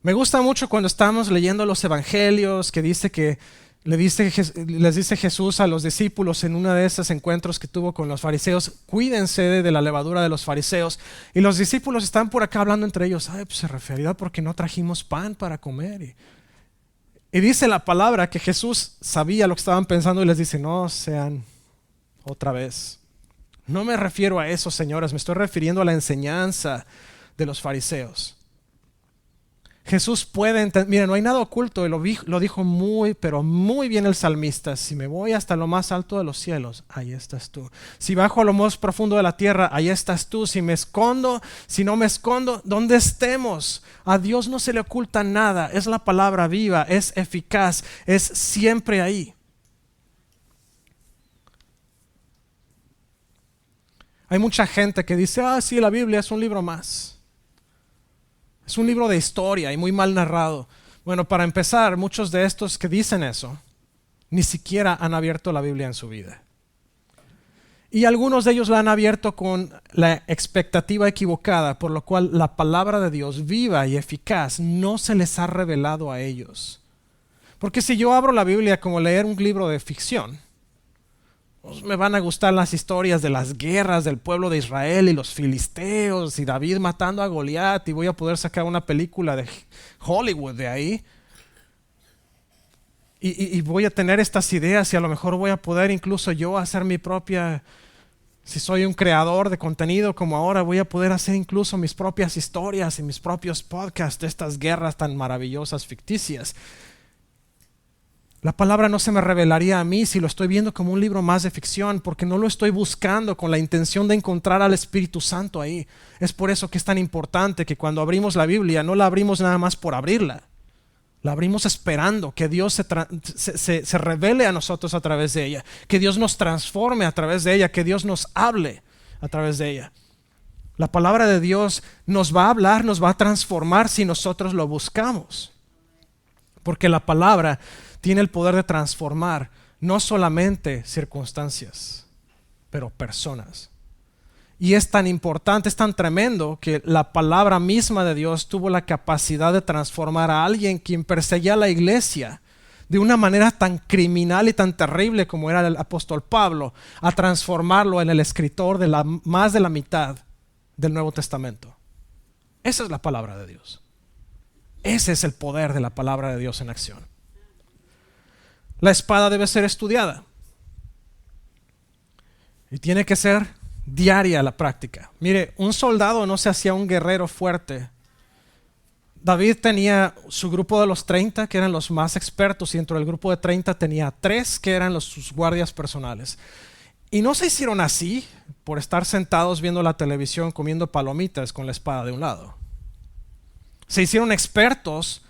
Me gusta mucho cuando estamos leyendo los evangelios que dice que les dice Jesús a los discípulos en uno de esos encuentros que tuvo con los fariseos: cuídense de la levadura de los fariseos. Y los discípulos están por acá hablando entre ellos: pues se referirá porque no trajimos pan para comer. Y dice la palabra que Jesús sabía lo que estaban pensando y les dice: no sean otra vez. No me refiero a eso, señores, me estoy refiriendo a la enseñanza de los fariseos. Jesús puede entender, mira, no hay nada oculto, y lo dijo muy, pero muy bien el salmista: si me voy hasta lo más alto de los cielos, ahí estás tú. Si bajo a lo más profundo de la tierra, ahí estás tú. Si me escondo, si no me escondo, donde estemos, a Dios no se le oculta nada. Es la palabra viva, es eficaz, es siempre ahí. Hay mucha gente que dice: sí, la Biblia es un libro más. Es un libro de historia y muy mal narrado. Bueno, para empezar, muchos de estos que dicen eso ni siquiera han abierto la Biblia en su vida. Y algunos de ellos la han abierto con la expectativa equivocada, por lo cual la palabra de Dios viva y eficaz no se les ha revelado a ellos. Porque si yo abro la Biblia como leer un libro de ficción, pues me van a gustar las historias de las guerras del pueblo de Israel y los filisteos y David matando a Goliat, y voy a poder sacar una película de Hollywood de ahí. Y voy a tener estas ideas y a lo mejor voy a poder incluso yo hacer mi propia, si soy un creador de contenido como ahora, voy a poder hacer incluso mis propias historias y mis propios podcasts de estas guerras tan maravillosas, ficticias. La palabra no se me revelaría a mí si lo estoy viendo como un libro más de ficción, porque no lo estoy buscando con la intención de encontrar al Espíritu Santo ahí. Es por eso que es tan importante que cuando abrimos la Biblia no la abrimos nada más por abrirla. La abrimos esperando que Dios se revele a nosotros a través de ella, que Dios nos transforme a través de ella, que Dios nos hable a través de ella. La palabra de Dios nos va a hablar, nos va a transformar si nosotros lo buscamos. Porque la palabra tiene el poder de transformar no solamente circunstancias, pero personas. Y es tan importante, es tan tremendo que la palabra misma de Dios tuvo la capacidad de transformar a alguien quien perseguía a la iglesia de una manera tan criminal y tan terrible como era el apóstol Pablo, a transformarlo en el escritor de más de la mitad del Nuevo Testamento. Esa es la palabra de Dios. Ese es el poder de la palabra de Dios en acción. La espada debe ser estudiada y tiene que ser diaria la práctica. Mire, un soldado no se hacía un guerrero fuerte. David tenía su grupo de los 30 que eran los más expertos, y dentro del grupo de 30 tenía 3 que eran sus guardias personales. Y no se hicieron así por estar sentados viendo la televisión comiendo palomitas con la espada de un lado. Se hicieron expertos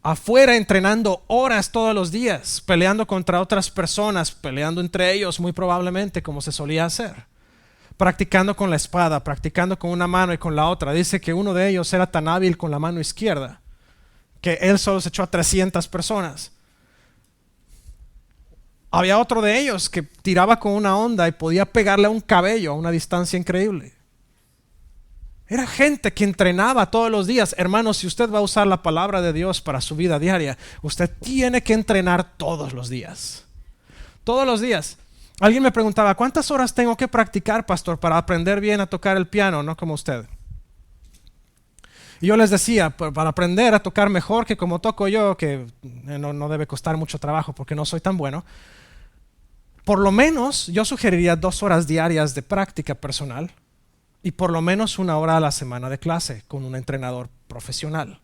afuera entrenando horas todos los días, peleando contra otras personas, peleando entre ellos muy probablemente como se solía hacer. Practicando con la espada, practicando con una mano y con la otra. Dice que uno de ellos era tan hábil con la mano izquierda que él solo se echó a 300 personas. Había otro de ellos que tiraba con una onda y podía pegarle a un cabello a una distancia increíble. Era gente que entrenaba todos los días. Hermanos, si usted va a usar la palabra de Dios para su vida diaria, usted tiene que entrenar todos los días. Todos los días. Alguien me preguntaba, ¿cuántas horas tengo que practicar, pastor, para aprender bien a tocar el piano? No como usted. Y yo les decía, para aprender a tocar mejor que como toco yo, que no debe costar mucho trabajo porque no soy tan bueno, por lo menos yo sugeriría 2 horas diarias de práctica personal y por lo menos 1 hora a la semana de clase con un entrenador profesional.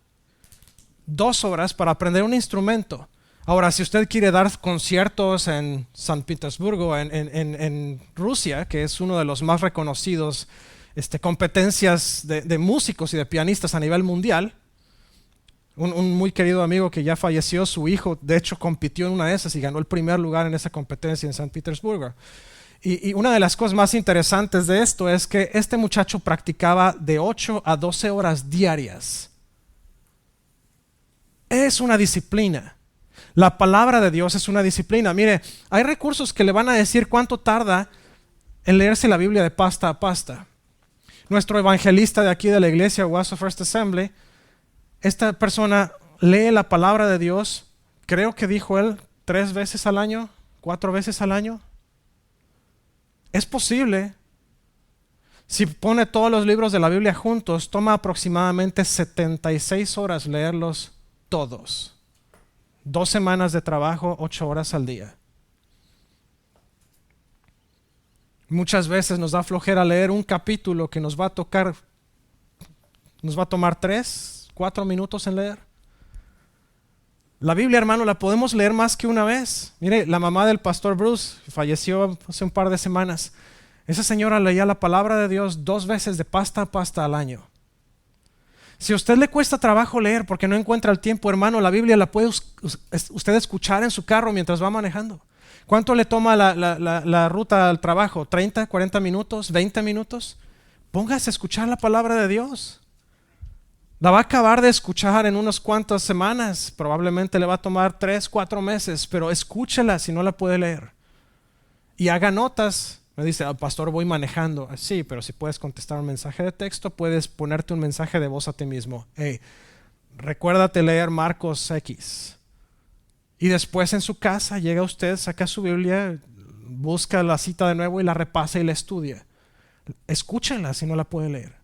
2 horas para aprender un instrumento. Ahora, si usted quiere dar conciertos en San Petersburgo, en Rusia, que es uno de los más reconocidos competencias de músicos y de pianistas a nivel mundial, un muy querido amigo que ya falleció, su hijo de hecho compitió en una de esas y ganó el primer lugar en esa competencia en San Petersburgo. Y una de las cosas más interesantes de esto es que este muchacho practicaba de 8 a 12 horas diarias. Es una disciplina. La palabra de Dios es una disciplina. Mire, hay recursos que le van a decir cuánto tarda en leerse la Biblia de pasta a pasta. Nuestro evangelista de aquí de la iglesia, Owasso First Assembly, esta persona lee la palabra de Dios, creo que dijo él 3 veces al año, 4 veces al año. Es posible. Si pone todos los libros de la Biblia juntos, toma aproximadamente 76 horas leerlos todos. 2 semanas de trabajo, 8 horas al día. Muchas veces nos da flojera leer un capítulo que nos va a tomar 3, 4 minutos en leer. La Biblia, hermano, la podemos leer más que una vez. Mire, la mamá del pastor Bruce falleció hace un par de semanas. Esa señora leía la palabra de Dios 2 veces de pasta a pasta al año. Si a usted le cuesta trabajo leer porque no encuentra el tiempo, hermano, la Biblia la puede usted escuchar en su carro mientras va manejando. ¿Cuánto le toma la ruta al trabajo? ¿30, 40 minutos, 20 minutos? Póngase a escuchar la palabra de Dios. La va a acabar de escuchar en unas cuantas semanas. Probablemente le va a tomar 3, 4 meses, pero escúchela si no la puede leer. Y haga notas. Me dice, pastor, voy manejando. Sí, pero si puedes contestar un mensaje de texto, puedes ponerte un mensaje de voz a ti mismo. Hey, recuérdate leer Marcos X. Y después en su casa llega usted, saca su Biblia, busca la cita de nuevo y la repasa y la estudia. Escúchenla si no la puede leer.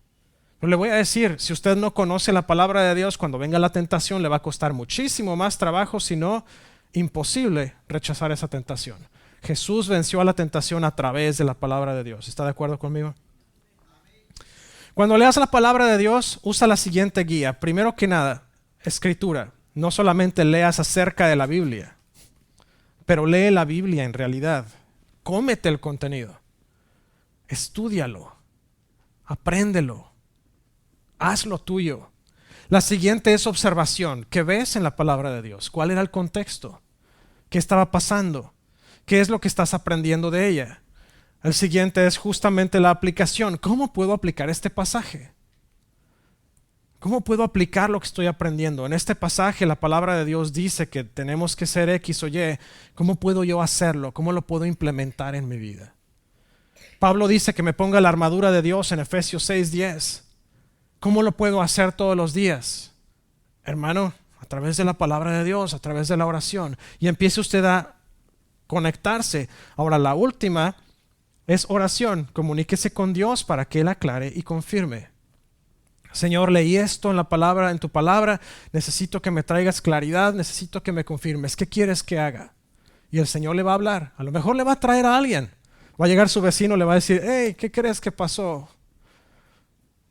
Pero le voy a decir, si usted no conoce la palabra de Dios, cuando venga la tentación le va a costar muchísimo más trabajo, si no imposible rechazar esa tentación. Jesús venció a la tentación a través de la palabra de Dios. ¿Está de acuerdo conmigo? Cuando leas la palabra de Dios, usa la siguiente guía. Primero que nada, escritura. No solamente leas acerca de la Biblia, pero lee la Biblia en realidad. Cómete el contenido. Estúdialo. Apréndelo. Hazlo tuyo. La siguiente es observación. ¿Qué ves en la palabra de Dios? ¿Cuál era el contexto? ¿Qué estaba pasando? ¿Qué es lo que estás aprendiendo de ella? El siguiente es justamente la aplicación. ¿Cómo puedo aplicar este pasaje? ¿Cómo puedo aplicar lo que estoy aprendiendo? En este pasaje la palabra de Dios dice que tenemos que ser X o Y. ¿Cómo puedo yo hacerlo? ¿Cómo lo puedo implementar en mi vida? Pablo dice que me ponga la armadura de Dios en Efesios 6:10. ¿Cómo lo puedo hacer todos los días? Hermano, a través de la palabra de Dios, a través de la oración. Y empiece usted a conectarse. Ahora la última es oración. Comuníquese con Dios para que Él aclare y confirme. Señor, leí esto en la palabra, en tu palabra, necesito que me traigas claridad, necesito que me confirmes. ¿Qué quieres que haga? Y el Señor le va a hablar. A lo mejor le va a traer a alguien. Va a llegar su vecino, le va a decir, hey, ¿qué crees que pasó?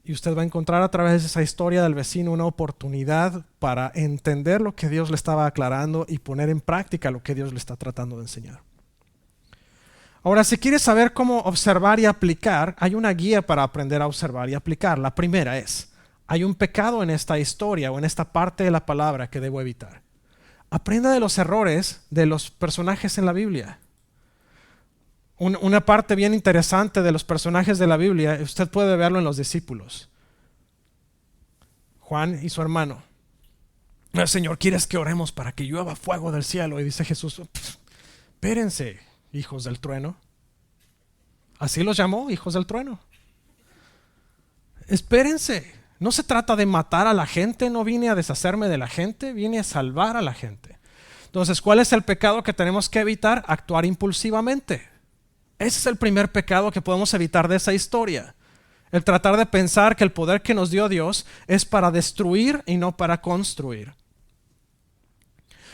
Y usted va a encontrar a través de esa historia del vecino una oportunidad para entender lo que Dios le estaba aclarando y poner en práctica lo que Dios le está tratando de enseñar. Ahora, si quieres saber cómo observar y aplicar, hay una guía para aprender a observar y aplicar. La primera es, hay un pecado en esta historia o en esta parte de la palabra que debo evitar. Aprenda de los errores de los personajes en la Biblia. Una parte bien interesante de los personajes de la Biblia, usted puede verlo en los discípulos. Juan y su hermano. Señor, ¿quieres que oremos para que llueva fuego del cielo? Y dice Jesús, espérense, hijos del trueno. Así los llamó, hijos del trueno. Espérense. No se trata de matar a la gente, no vine a deshacerme de la gente, vine a salvar a la gente. Entonces, ¿cuál es el pecado que tenemos que evitar? Actuar impulsivamente. Ese es el primer pecado que podemos evitar de esa historia. El tratar de pensar que el poder que nos dio Dios es para destruir y no para construir.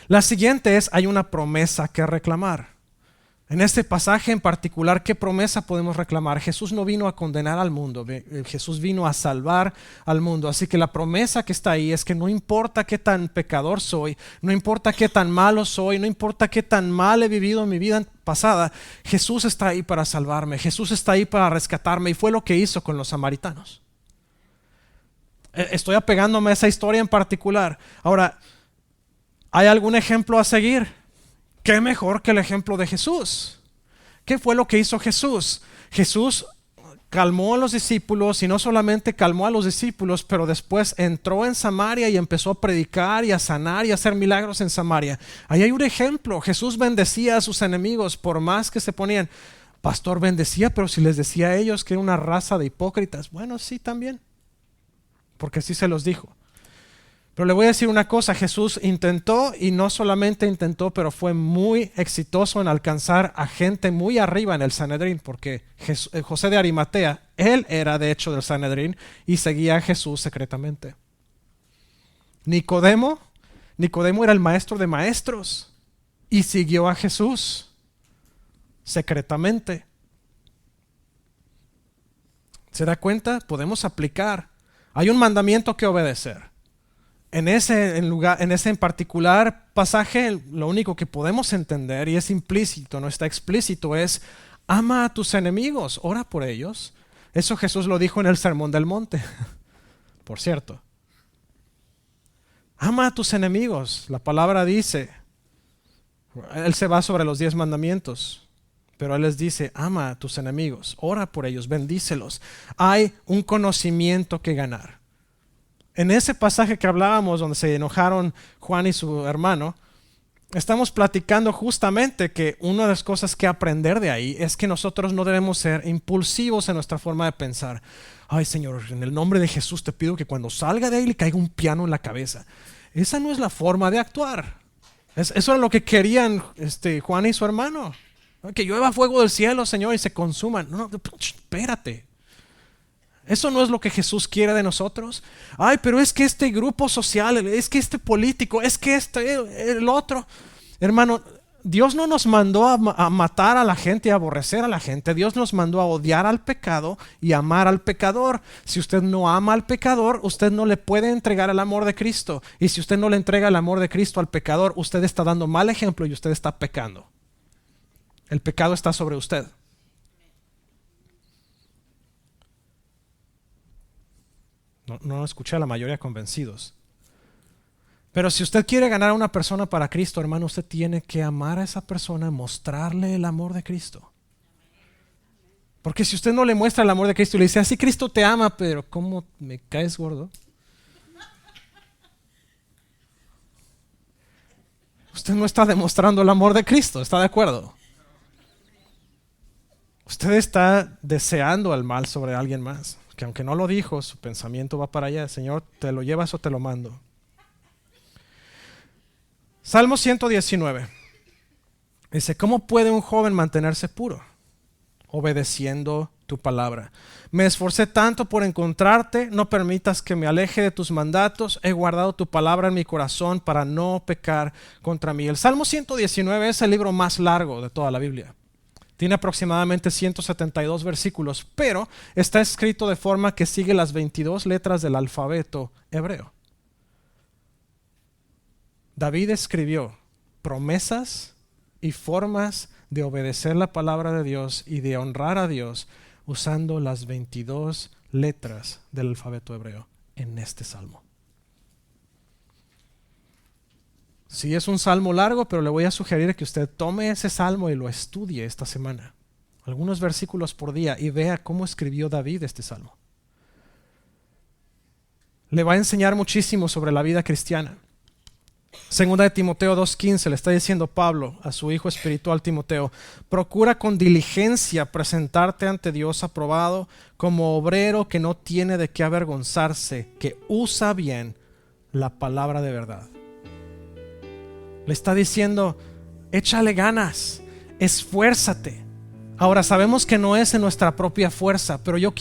La siguiente es, hay una promesa que reclamar. En este pasaje en particular, ¿qué promesa podemos reclamar? Jesús no vino a condenar al mundo, Jesús vino a salvar al mundo. Así que la promesa que está ahí es que no importa qué tan pecador soy, no importa qué tan malo soy, no importa qué tan mal he vivido en mi vida pasada, Jesús está ahí para salvarme, Jesús está ahí para rescatarme, y fue lo que hizo con los samaritanos. Estoy apegándome a esa historia en particular. Ahora, ¿hay algún ejemplo a seguir? ¿Qué mejor que el ejemplo de Jesús? ¿Qué fue lo que hizo Jesús? Jesús calmó a los discípulos, y no solamente calmó a los discípulos, pero después entró en Samaria y empezó a predicar y a sanar y a hacer milagros en Samaria. Ahí hay un ejemplo. Jesús bendecía a sus enemigos por más que se ponían. Pastor, bendecía, pero si les decía a ellos que era una raza de hipócritas. Bueno, sí, también, porque sí se los dijo. Pero le voy a decir una cosa, Jesús intentó, y no solamente intentó, pero fue muy exitoso en alcanzar a gente muy arriba en el Sanedrín, porque José de Arimatea, él era de hecho del Sanedrín y seguía a Jesús secretamente. Nicodemo era el maestro de maestros y siguió a Jesús secretamente. ¿Se da cuenta? Podemos aplicar. Hay un mandamiento que obedecer. En ese en particular pasaje, lo único que podemos entender, y es implícito, no está explícito, es ama a tus enemigos, ora por ellos. Eso Jesús lo dijo en el Sermón del Monte, por cierto. Ama a tus enemigos, la palabra dice. Él se va sobre los 10 mandamientos, pero Él les dice, ama a tus enemigos, ora por ellos, bendícelos. Hay un conocimiento que ganar. En ese pasaje que hablábamos, donde se enojaron Juan y su hermano, estamos platicando justamente que una de las cosas que aprender de ahí es que nosotros no debemos ser impulsivos en nuestra forma de pensar. Ay, Señor, en el nombre de Jesús te pido que cuando salga de ahí le caiga un piano en la cabeza. Esa no es la forma de actuar. Eso era lo que querían Juan y su hermano. Que llueva fuego del cielo, Señor, y se consuman. No, espérate. Eso no es lo que Jesús quiere de nosotros. Ay, pero es que este grupo social, es que este político, es que el otro. Hermano, Dios no nos mandó a matar a la gente y a aborrecer a la gente. Dios nos mandó a odiar al pecado y amar al pecador. Si usted no ama al pecador, usted no le puede entregar el amor de Cristo. Y si usted no le entrega el amor de Cristo al pecador, usted está dando mal ejemplo y usted está pecando. El pecado está sobre usted. No escuché a la mayoría convencidos. Pero si usted quiere ganar a una persona para Cristo, hermano, usted tiene que amar a esa persona, mostrarle el amor de Cristo. Porque si usted no le muestra el amor de Cristo y le dice, así Cristo te ama, pero ¿cómo me caes gordo? Usted no está demostrando el amor de Cristo, ¿está de acuerdo? Usted está deseando el mal sobre alguien más, que aunque no lo dijo, su pensamiento va para allá. Señor, ¿te lo llevas o te lo mando? Salmo 119 dice, ¿cómo puede un joven mantenerse puro? Obedeciendo tu palabra. Me esforcé tanto por encontrarte, no permitas que me aleje de tus mandatos. He guardado tu palabra en mi corazón para no pecar contra mí. El Salmo 119 es el libro más largo de toda la Biblia. Tiene aproximadamente 172 versículos, pero está escrito de forma que sigue las 22 letras del alfabeto hebreo. David escribió promesas y formas de obedecer la palabra de Dios y de honrar a Dios usando las 22 letras del alfabeto hebreo en este salmo. Sí, es un salmo largo, pero le voy a sugerir que usted tome ese salmo y lo estudie esta semana. Algunos versículos por día y vea cómo escribió David este salmo. Le va a enseñar muchísimo sobre la vida cristiana. Segunda de Timoteo 2:15 le está diciendo Pablo a su hijo espiritual Timoteo: procura con diligencia presentarte ante Dios aprobado como obrero que no tiene de qué avergonzarse, que usa bien la palabra de verdad. Le está diciendo: échale ganas, esfuérzate. Ahora sabemos que no es en nuestra propia fuerza, pero yo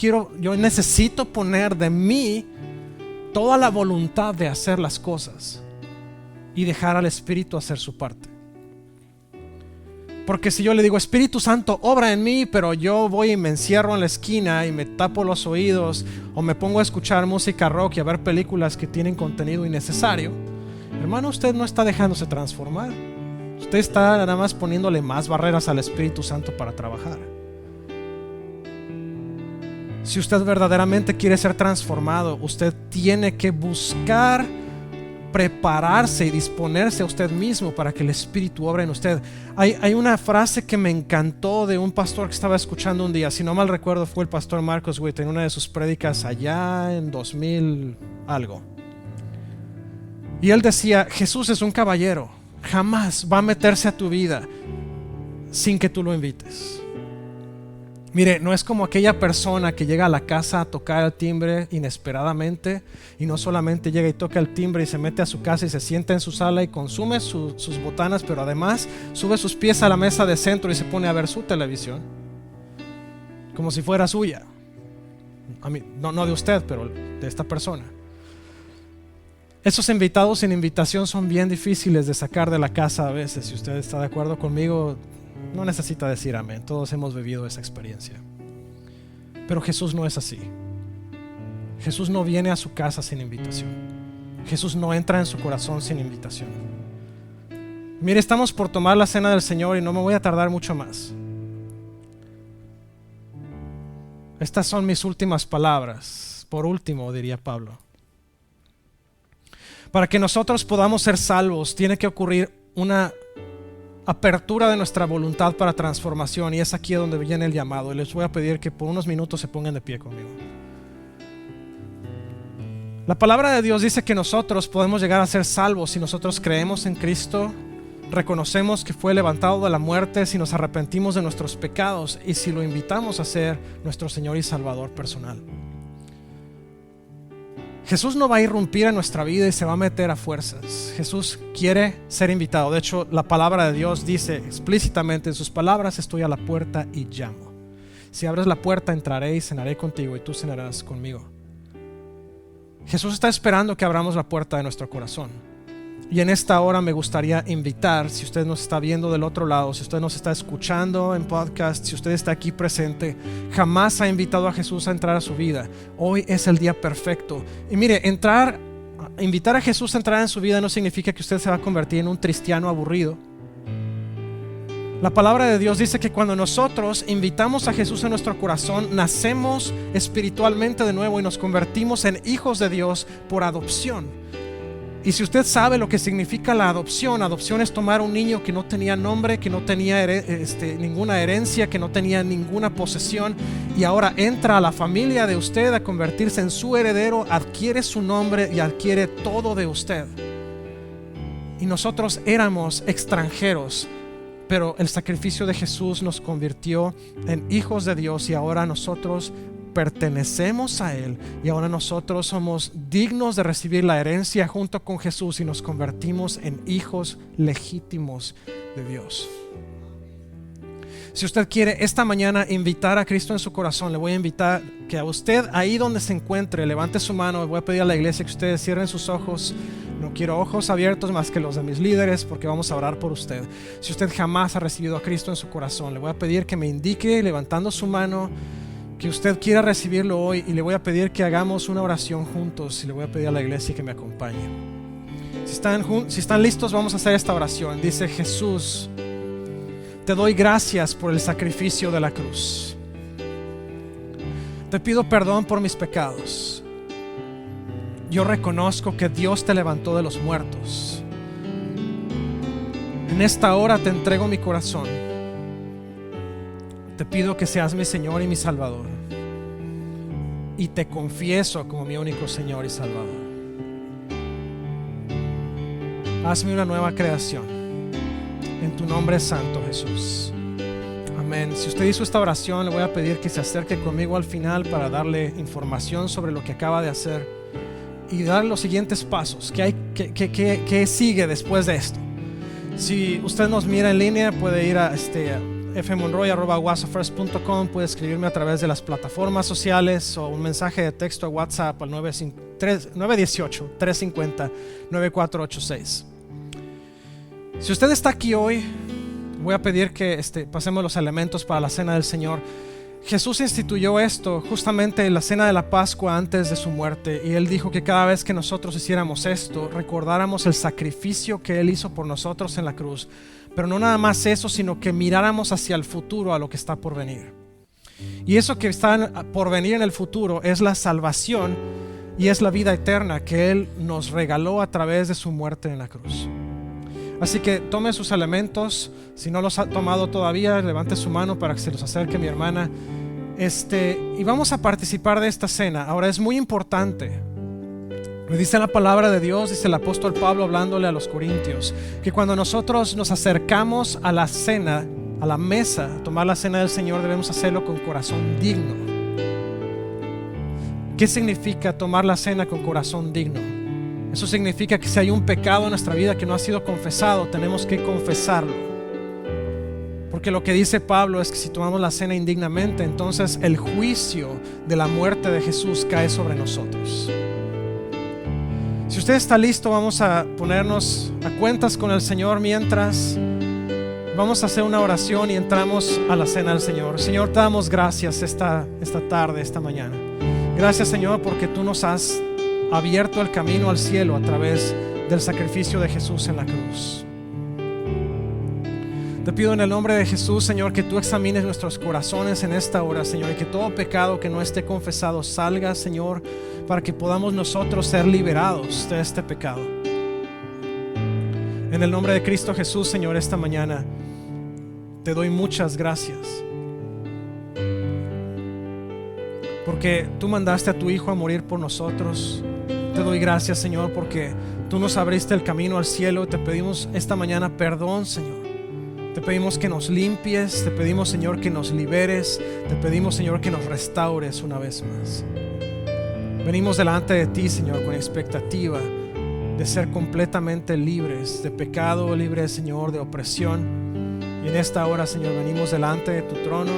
necesito poner de mí toda la voluntad de hacer las cosas y dejar al Espíritu hacer su parte. Porque si yo le digo: Espíritu Santo, obra en mí, pero yo voy y me encierro en la esquina y me tapo los oídos, o me pongo a escuchar música rock y a ver películas que tienen contenido innecesario, hermano, usted no está dejándose transformar. Usted está nada más poniéndole más barreras al Espíritu Santo para trabajar. Si usted verdaderamente quiere ser transformado, usted tiene que buscar prepararse y disponerse a usted mismo para que el Espíritu obre en usted. Hay una frase que me encantó de un pastor que estaba escuchando un día, si no mal recuerdo fue el pastor Marcos Witt, en una de sus prédicas allá en 2000 algo. Y él decía: Jesús es un caballero, jamás va a meterse a tu vida sin que tú lo invites. Mire, no es como aquella persona que llega a la casa a tocar el timbre inesperadamente, y no solamente llega y toca el timbre y se mete a su casa y se sienta en su sala y consume sus botanas, pero además sube sus pies a la mesa de centro y se pone a ver su televisión como si fuera suya. A mí, no de usted, pero de esta persona. Esos invitados sin invitación son bien difíciles de sacar de la casa a veces. Si usted está de acuerdo conmigo, no necesita decir amén. Todos hemos vivido esa experiencia. Pero Jesús no es así. Jesús no viene a su casa sin invitación. Jesús no entra en su corazón sin invitación. Mire, estamos por tomar la cena del Señor y no me voy a tardar mucho más. Estas son mis últimas palabras. Por último, diría Pablo. Para que nosotros podamos ser salvos, tiene que ocurrir una apertura de nuestra voluntad para transformación, y es aquí donde viene el llamado. Y les voy a pedir que por unos minutos se pongan de pie conmigo. La palabra de Dios dice que nosotros podemos llegar a ser salvos si nosotros creemos en Cristo, reconocemos que fue levantado de la muerte, si nos arrepentimos de nuestros pecados y si lo invitamos a ser nuestro Señor y Salvador personal. Jesús no va a irrumpir en nuestra vida y se va a meter a fuerzas. Jesús quiere ser invitado. De hecho, la palabra de Dios dice explícitamente en sus palabras: estoy a la puerta y llamo. Si abres la puerta, entraré y cenaré contigo y tú cenarás conmigo. Jesús está esperando que abramos la puerta de nuestro corazón. Y en esta hora me gustaría invitar, si usted nos está viendo del otro lado, si usted nos está escuchando en podcast, si usted está aquí presente, jamás ha invitado a Jesús a entrar a su vida, hoy es el día perfecto. Y mire, invitar a Jesús a entrar en su vida no significa que usted se va a convertir en un cristiano aburrido. La palabra de Dios dice que cuando nosotros invitamos a Jesús a nuestro corazón, nacemos espiritualmente de nuevo y nos convertimos en hijos de Dios por adopción. Y si usted sabe lo que significa la adopción es tomar un niño que no tenía nombre, que no tenía ninguna herencia, que no tenía ninguna posesión, y ahora entra a la familia de usted a convertirse en su heredero, adquiere su nombre y adquiere todo de usted. Y nosotros éramos extranjeros, pero el sacrificio de Jesús nos convirtió en hijos de Dios, y ahora nosotros pertenecemos a Él, y ahora nosotros somos dignos de recibir la herencia junto con Jesús y nos convertimos en hijos legítimos de Dios. Si usted quiere esta mañana invitar a Cristo en su corazón, le voy a invitar que a usted, ahí donde se encuentre, levante su mano. Voy a pedir a la iglesia que ustedes cierren sus ojos. No quiero ojos abiertos más que los de mis líderes, porque vamos a orar por usted. Si usted jamás ha recibido a Cristo en su corazón, le voy a pedir que me indique levantando su mano que usted quiera recibirlo hoy, y le voy a pedir que hagamos una oración juntos, y le voy a pedir a la iglesia que me acompañe. Si están listos, vamos a hacer esta oración. Dice: Jesús, te doy gracias por el sacrificio de la cruz. Te pido perdón por mis pecados. Yo reconozco que Dios te levantó de los muertos. En esta hora te entrego mi corazón. Te pido que seas mi Señor y mi Salvador, y te confieso como mi único Señor y Salvador. Hazme una nueva creación. En tu nombre santo, Jesús. Amén. Si usted hizo esta oración, le voy a pedir que se acerque conmigo al final para darle información sobre lo que acaba de hacer y dar los siguientes pasos. ¿Qué sigue después de esto? Si usted nos mira en línea, puede ir a fmonroy@wasafirst.com, puede escribirme a través de las plataformas sociales o un mensaje de texto a WhatsApp al 918-350-9486. Si usted está aquí hoy, voy a pedir que pasemos los elementos para la cena del Señor. Jesús instituyó esto justamente en la cena de la Pascua antes de su muerte, y Él dijo que cada vez que nosotros hiciéramos esto, recordáramos el sacrificio que Él hizo por nosotros en la cruz. Pero no nada más eso, sino que miráramos hacia el futuro, a lo que está por venir. Y eso que está por venir en el futuro es la salvación y es la vida eterna que Él nos regaló a través de su muerte en la cruz. Así que tome sus elementos. Si no los ha tomado todavía, levante su mano para que se los acerque mi hermana. Y vamos a participar de esta cena. Ahora, es muy importante. Me dice la palabra de Dios, dice el apóstol Pablo hablándole a los corintios, que cuando nosotros nos acercamos a la cena, a la mesa, a tomar la cena del Señor, debemos hacerlo con corazón digno. ¿Qué significa tomar la cena con corazón digno? Eso significa que si hay un pecado en nuestra vida que no ha sido confesado, tenemos que confesarlo. Porque lo que dice Pablo es que si tomamos la cena indignamente, entonces el juicio de la muerte de Jesús cae sobre nosotros. Si usted está listo, vamos a ponernos a cuentas con el Señor mientras vamos a hacer una oración y entramos a la cena del Señor. Señor, te damos gracias esta tarde, esta mañana. Gracias, Señor, porque tú nos has abierto el camino al cielo a través del sacrificio de Jesús en la cruz. Te pido en el nombre de Jesús, Señor, que tú examines nuestros corazones en esta hora, Señor, y que todo pecado que no esté confesado salga, Señor, para que podamos nosotros ser liberados de este pecado. En el nombre de Cristo Jesús, Señor, esta mañana te doy muchas gracias, porque tú mandaste a tu Hijo a morir por nosotros. Te doy gracias, Señor, porque tú nos abriste el camino al cielo. Te pedimos esta mañana perdón, Señor. Te pedimos que nos limpies. Te pedimos, Señor, que nos liberes. Te pedimos, Señor, que nos restaures una vez más. Venimos delante de ti, Señor, con expectativa de ser completamente libres de pecado, libres, Señor, de opresión. Y en esta hora, Señor, venimos delante de tu trono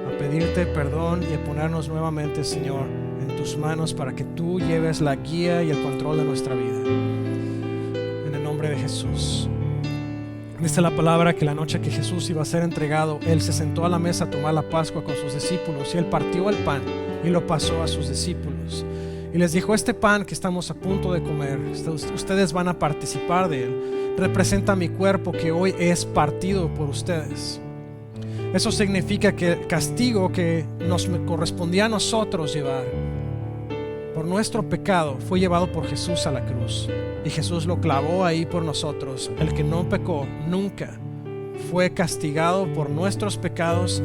a pedirte perdón y a ponernos nuevamente, Señor, en tus manos para que tú lleves la guía y el control de nuestra vida. En el nombre de Jesús. Dice la palabra que la noche que Jesús iba a ser entregado, Él se sentó a la mesa a tomar la Pascua con sus discípulos, y Él partió el pan y lo pasó a sus discípulos y les dijo: este pan que estamos a punto de comer, ustedes van a participar de él, representa mi cuerpo que hoy es partido por ustedes. Eso significa que el castigo que nos correspondía a nosotros llevar por nuestro pecado fue llevado por Jesús a la cruz, y Jesús lo clavó ahí por nosotros. El que no pecó nunca fue castigado por nuestros pecados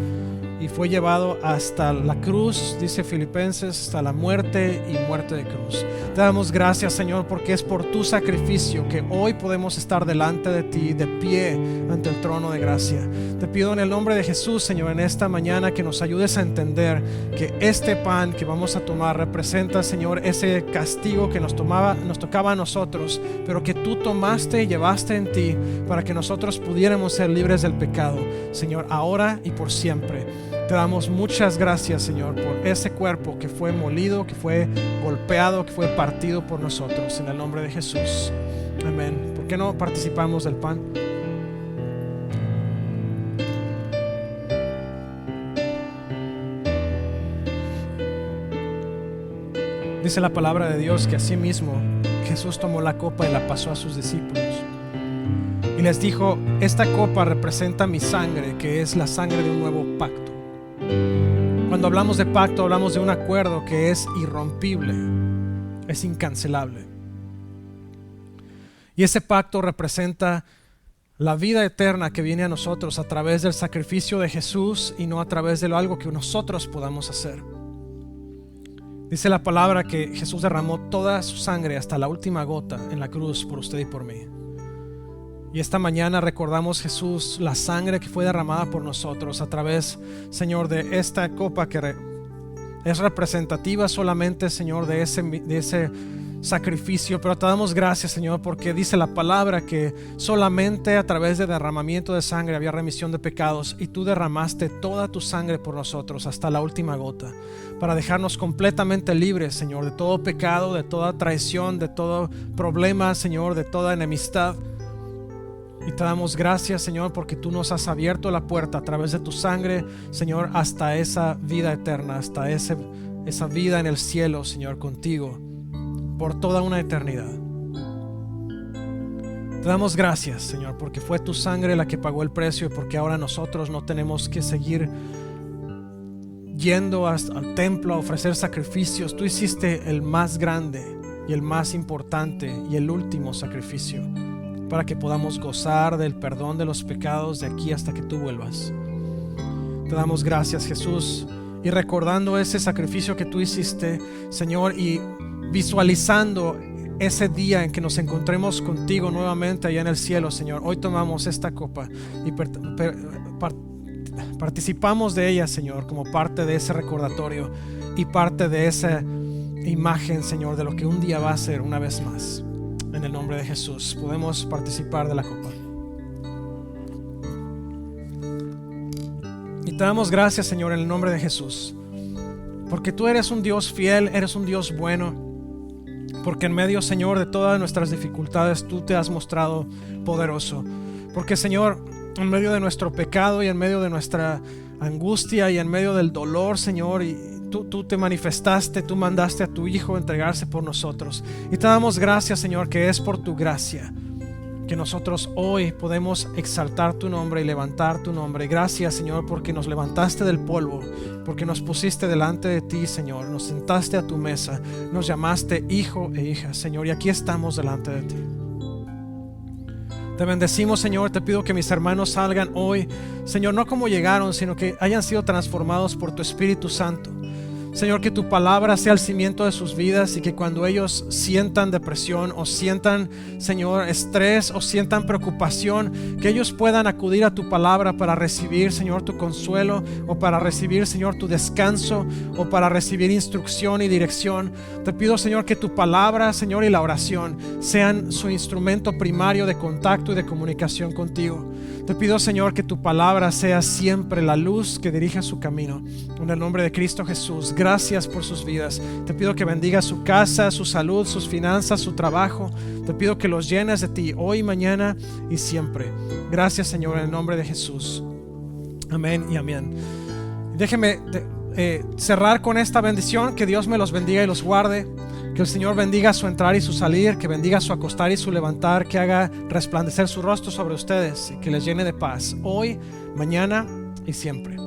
y fue llevado hasta la cruz, dice Filipenses, hasta la muerte y muerte de cruz. Te damos gracias, Señor, porque es por tu sacrificio que hoy podemos estar delante de ti, de pie ante el trono de gracia. Te pido en el nombre de Jesús, Señor, en esta mañana que nos ayudes a entender que este pan que vamos a tomar representa, Señor, ese castigo que nos tocaba a nosotros, pero que tú tomaste y llevaste en ti para que nosotros pudiéramos ser libres del pecado, Señor, ahora y por siempre. Te damos muchas gracias, Señor, por ese cuerpo que fue molido, que fue golpeado, que fue partido por nosotros, en el nombre de Jesús. Amén. ¿Por qué no participamos del pan? Dice la palabra de Dios que asimismo Jesús tomó la copa y la pasó a sus discípulos y les dijo: esta copa representa mi sangre, que es la sangre de un nuevo pacto. Cuando hablamos de pacto, hablamos de un acuerdo que es irrompible, es incancelable. Y ese pacto representa la vida eterna que viene a nosotros a través del sacrificio de Jesús y no a través de algo que nosotros podamos hacer. Dice la palabra que Jesús derramó toda su sangre hasta la última gota en la cruz por usted y por mí. Y esta mañana recordamos, Jesús, la sangre que fue derramada por nosotros a través, Señor, de esta copa que es representativa solamente, Señor, de ese sacrificio. Pero te damos gracias, Señor, porque dice la palabra que solamente a través de derramamiento de sangre había remisión de pecados, y tú derramaste toda tu sangre por nosotros hasta la última gota, para dejarnos completamente libres, Señor, de todo pecado, de toda traición, de todo problema, Señor, de toda enemistad. Y te damos gracias, Señor, porque tú nos has abierto la puerta a través de tu sangre, Señor, hasta esa vida eterna, hasta esa vida en el cielo, Señor, contigo, por toda una eternidad. Te damos gracias, Señor, porque fue tu sangre la que pagó el precio, y porque ahora nosotros no tenemos que seguir yendo al templo a ofrecer sacrificios. Tú hiciste el más grande y el más importante y el último sacrificio, para que podamos gozar del perdón de los pecados de aquí hasta que tú vuelvas. Te damos gracias, Jesús, y recordando ese sacrificio que tú hiciste, Señor, y visualizando ese día en que nos encontremos contigo nuevamente allá en el cielo, Señor, hoy tomamos esta copa y participamos de ella, Señor, como parte de ese recordatorio y parte de esa imagen, Señor, de lo que un día va a ser una vez más. En el nombre de Jesús podemos participar de la copa. Y te damos gracias, Señor, en el nombre de Jesús, porque tú eres un Dios fiel, eres un Dios bueno, porque en medio, Señor, de todas nuestras dificultades tú te has mostrado poderoso, porque, Señor, en medio de nuestro pecado y en medio de nuestra angustia y en medio del dolor, Señor, y tú te manifestaste, tú mandaste a tu Hijo entregarse por nosotros. Y te damos gracias, Señor, que es por tu gracia que nosotros hoy podemos exaltar tu nombre y levantar tu nombre. Gracias, Señor, porque nos levantaste del polvo, porque nos pusiste delante de ti, Señor, nos sentaste a tu mesa, nos llamaste hijo e hija, Señor, y aquí estamos delante de ti. Te bendecimos, Señor. Te pido que mis hermanos salgan hoy, Señor, no como llegaron, sino que hayan sido transformados por tu Espíritu Santo. Señor, que tu palabra sea el cimiento de sus vidas, y que cuando ellos sientan depresión o sientan, Señor, estrés o sientan preocupación, que ellos puedan acudir a tu palabra para recibir, Señor, tu consuelo, o para recibir, Señor, tu descanso, o para recibir instrucción y dirección. Te pido, Señor, que tu palabra, Señor, y la oración sean su instrumento primario de contacto y de comunicación contigo. Te pido, Señor, que tu palabra sea siempre la luz que dirija su camino. En el nombre de Cristo Jesús, gracias por sus vidas. Te pido que bendiga su casa, su salud, sus finanzas, su trabajo. Te pido que los llenes de ti hoy, mañana y siempre. Gracias, Señor, en el nombre de Jesús. Amén y amén. Déjenme cerrar con esta bendición. Que Dios me los bendiga y los guarde. Que el Señor bendiga su entrar y su salir, que bendiga su acostar y su levantar, que haga resplandecer su rostro sobre ustedes y que les llene de paz hoy, mañana y siempre.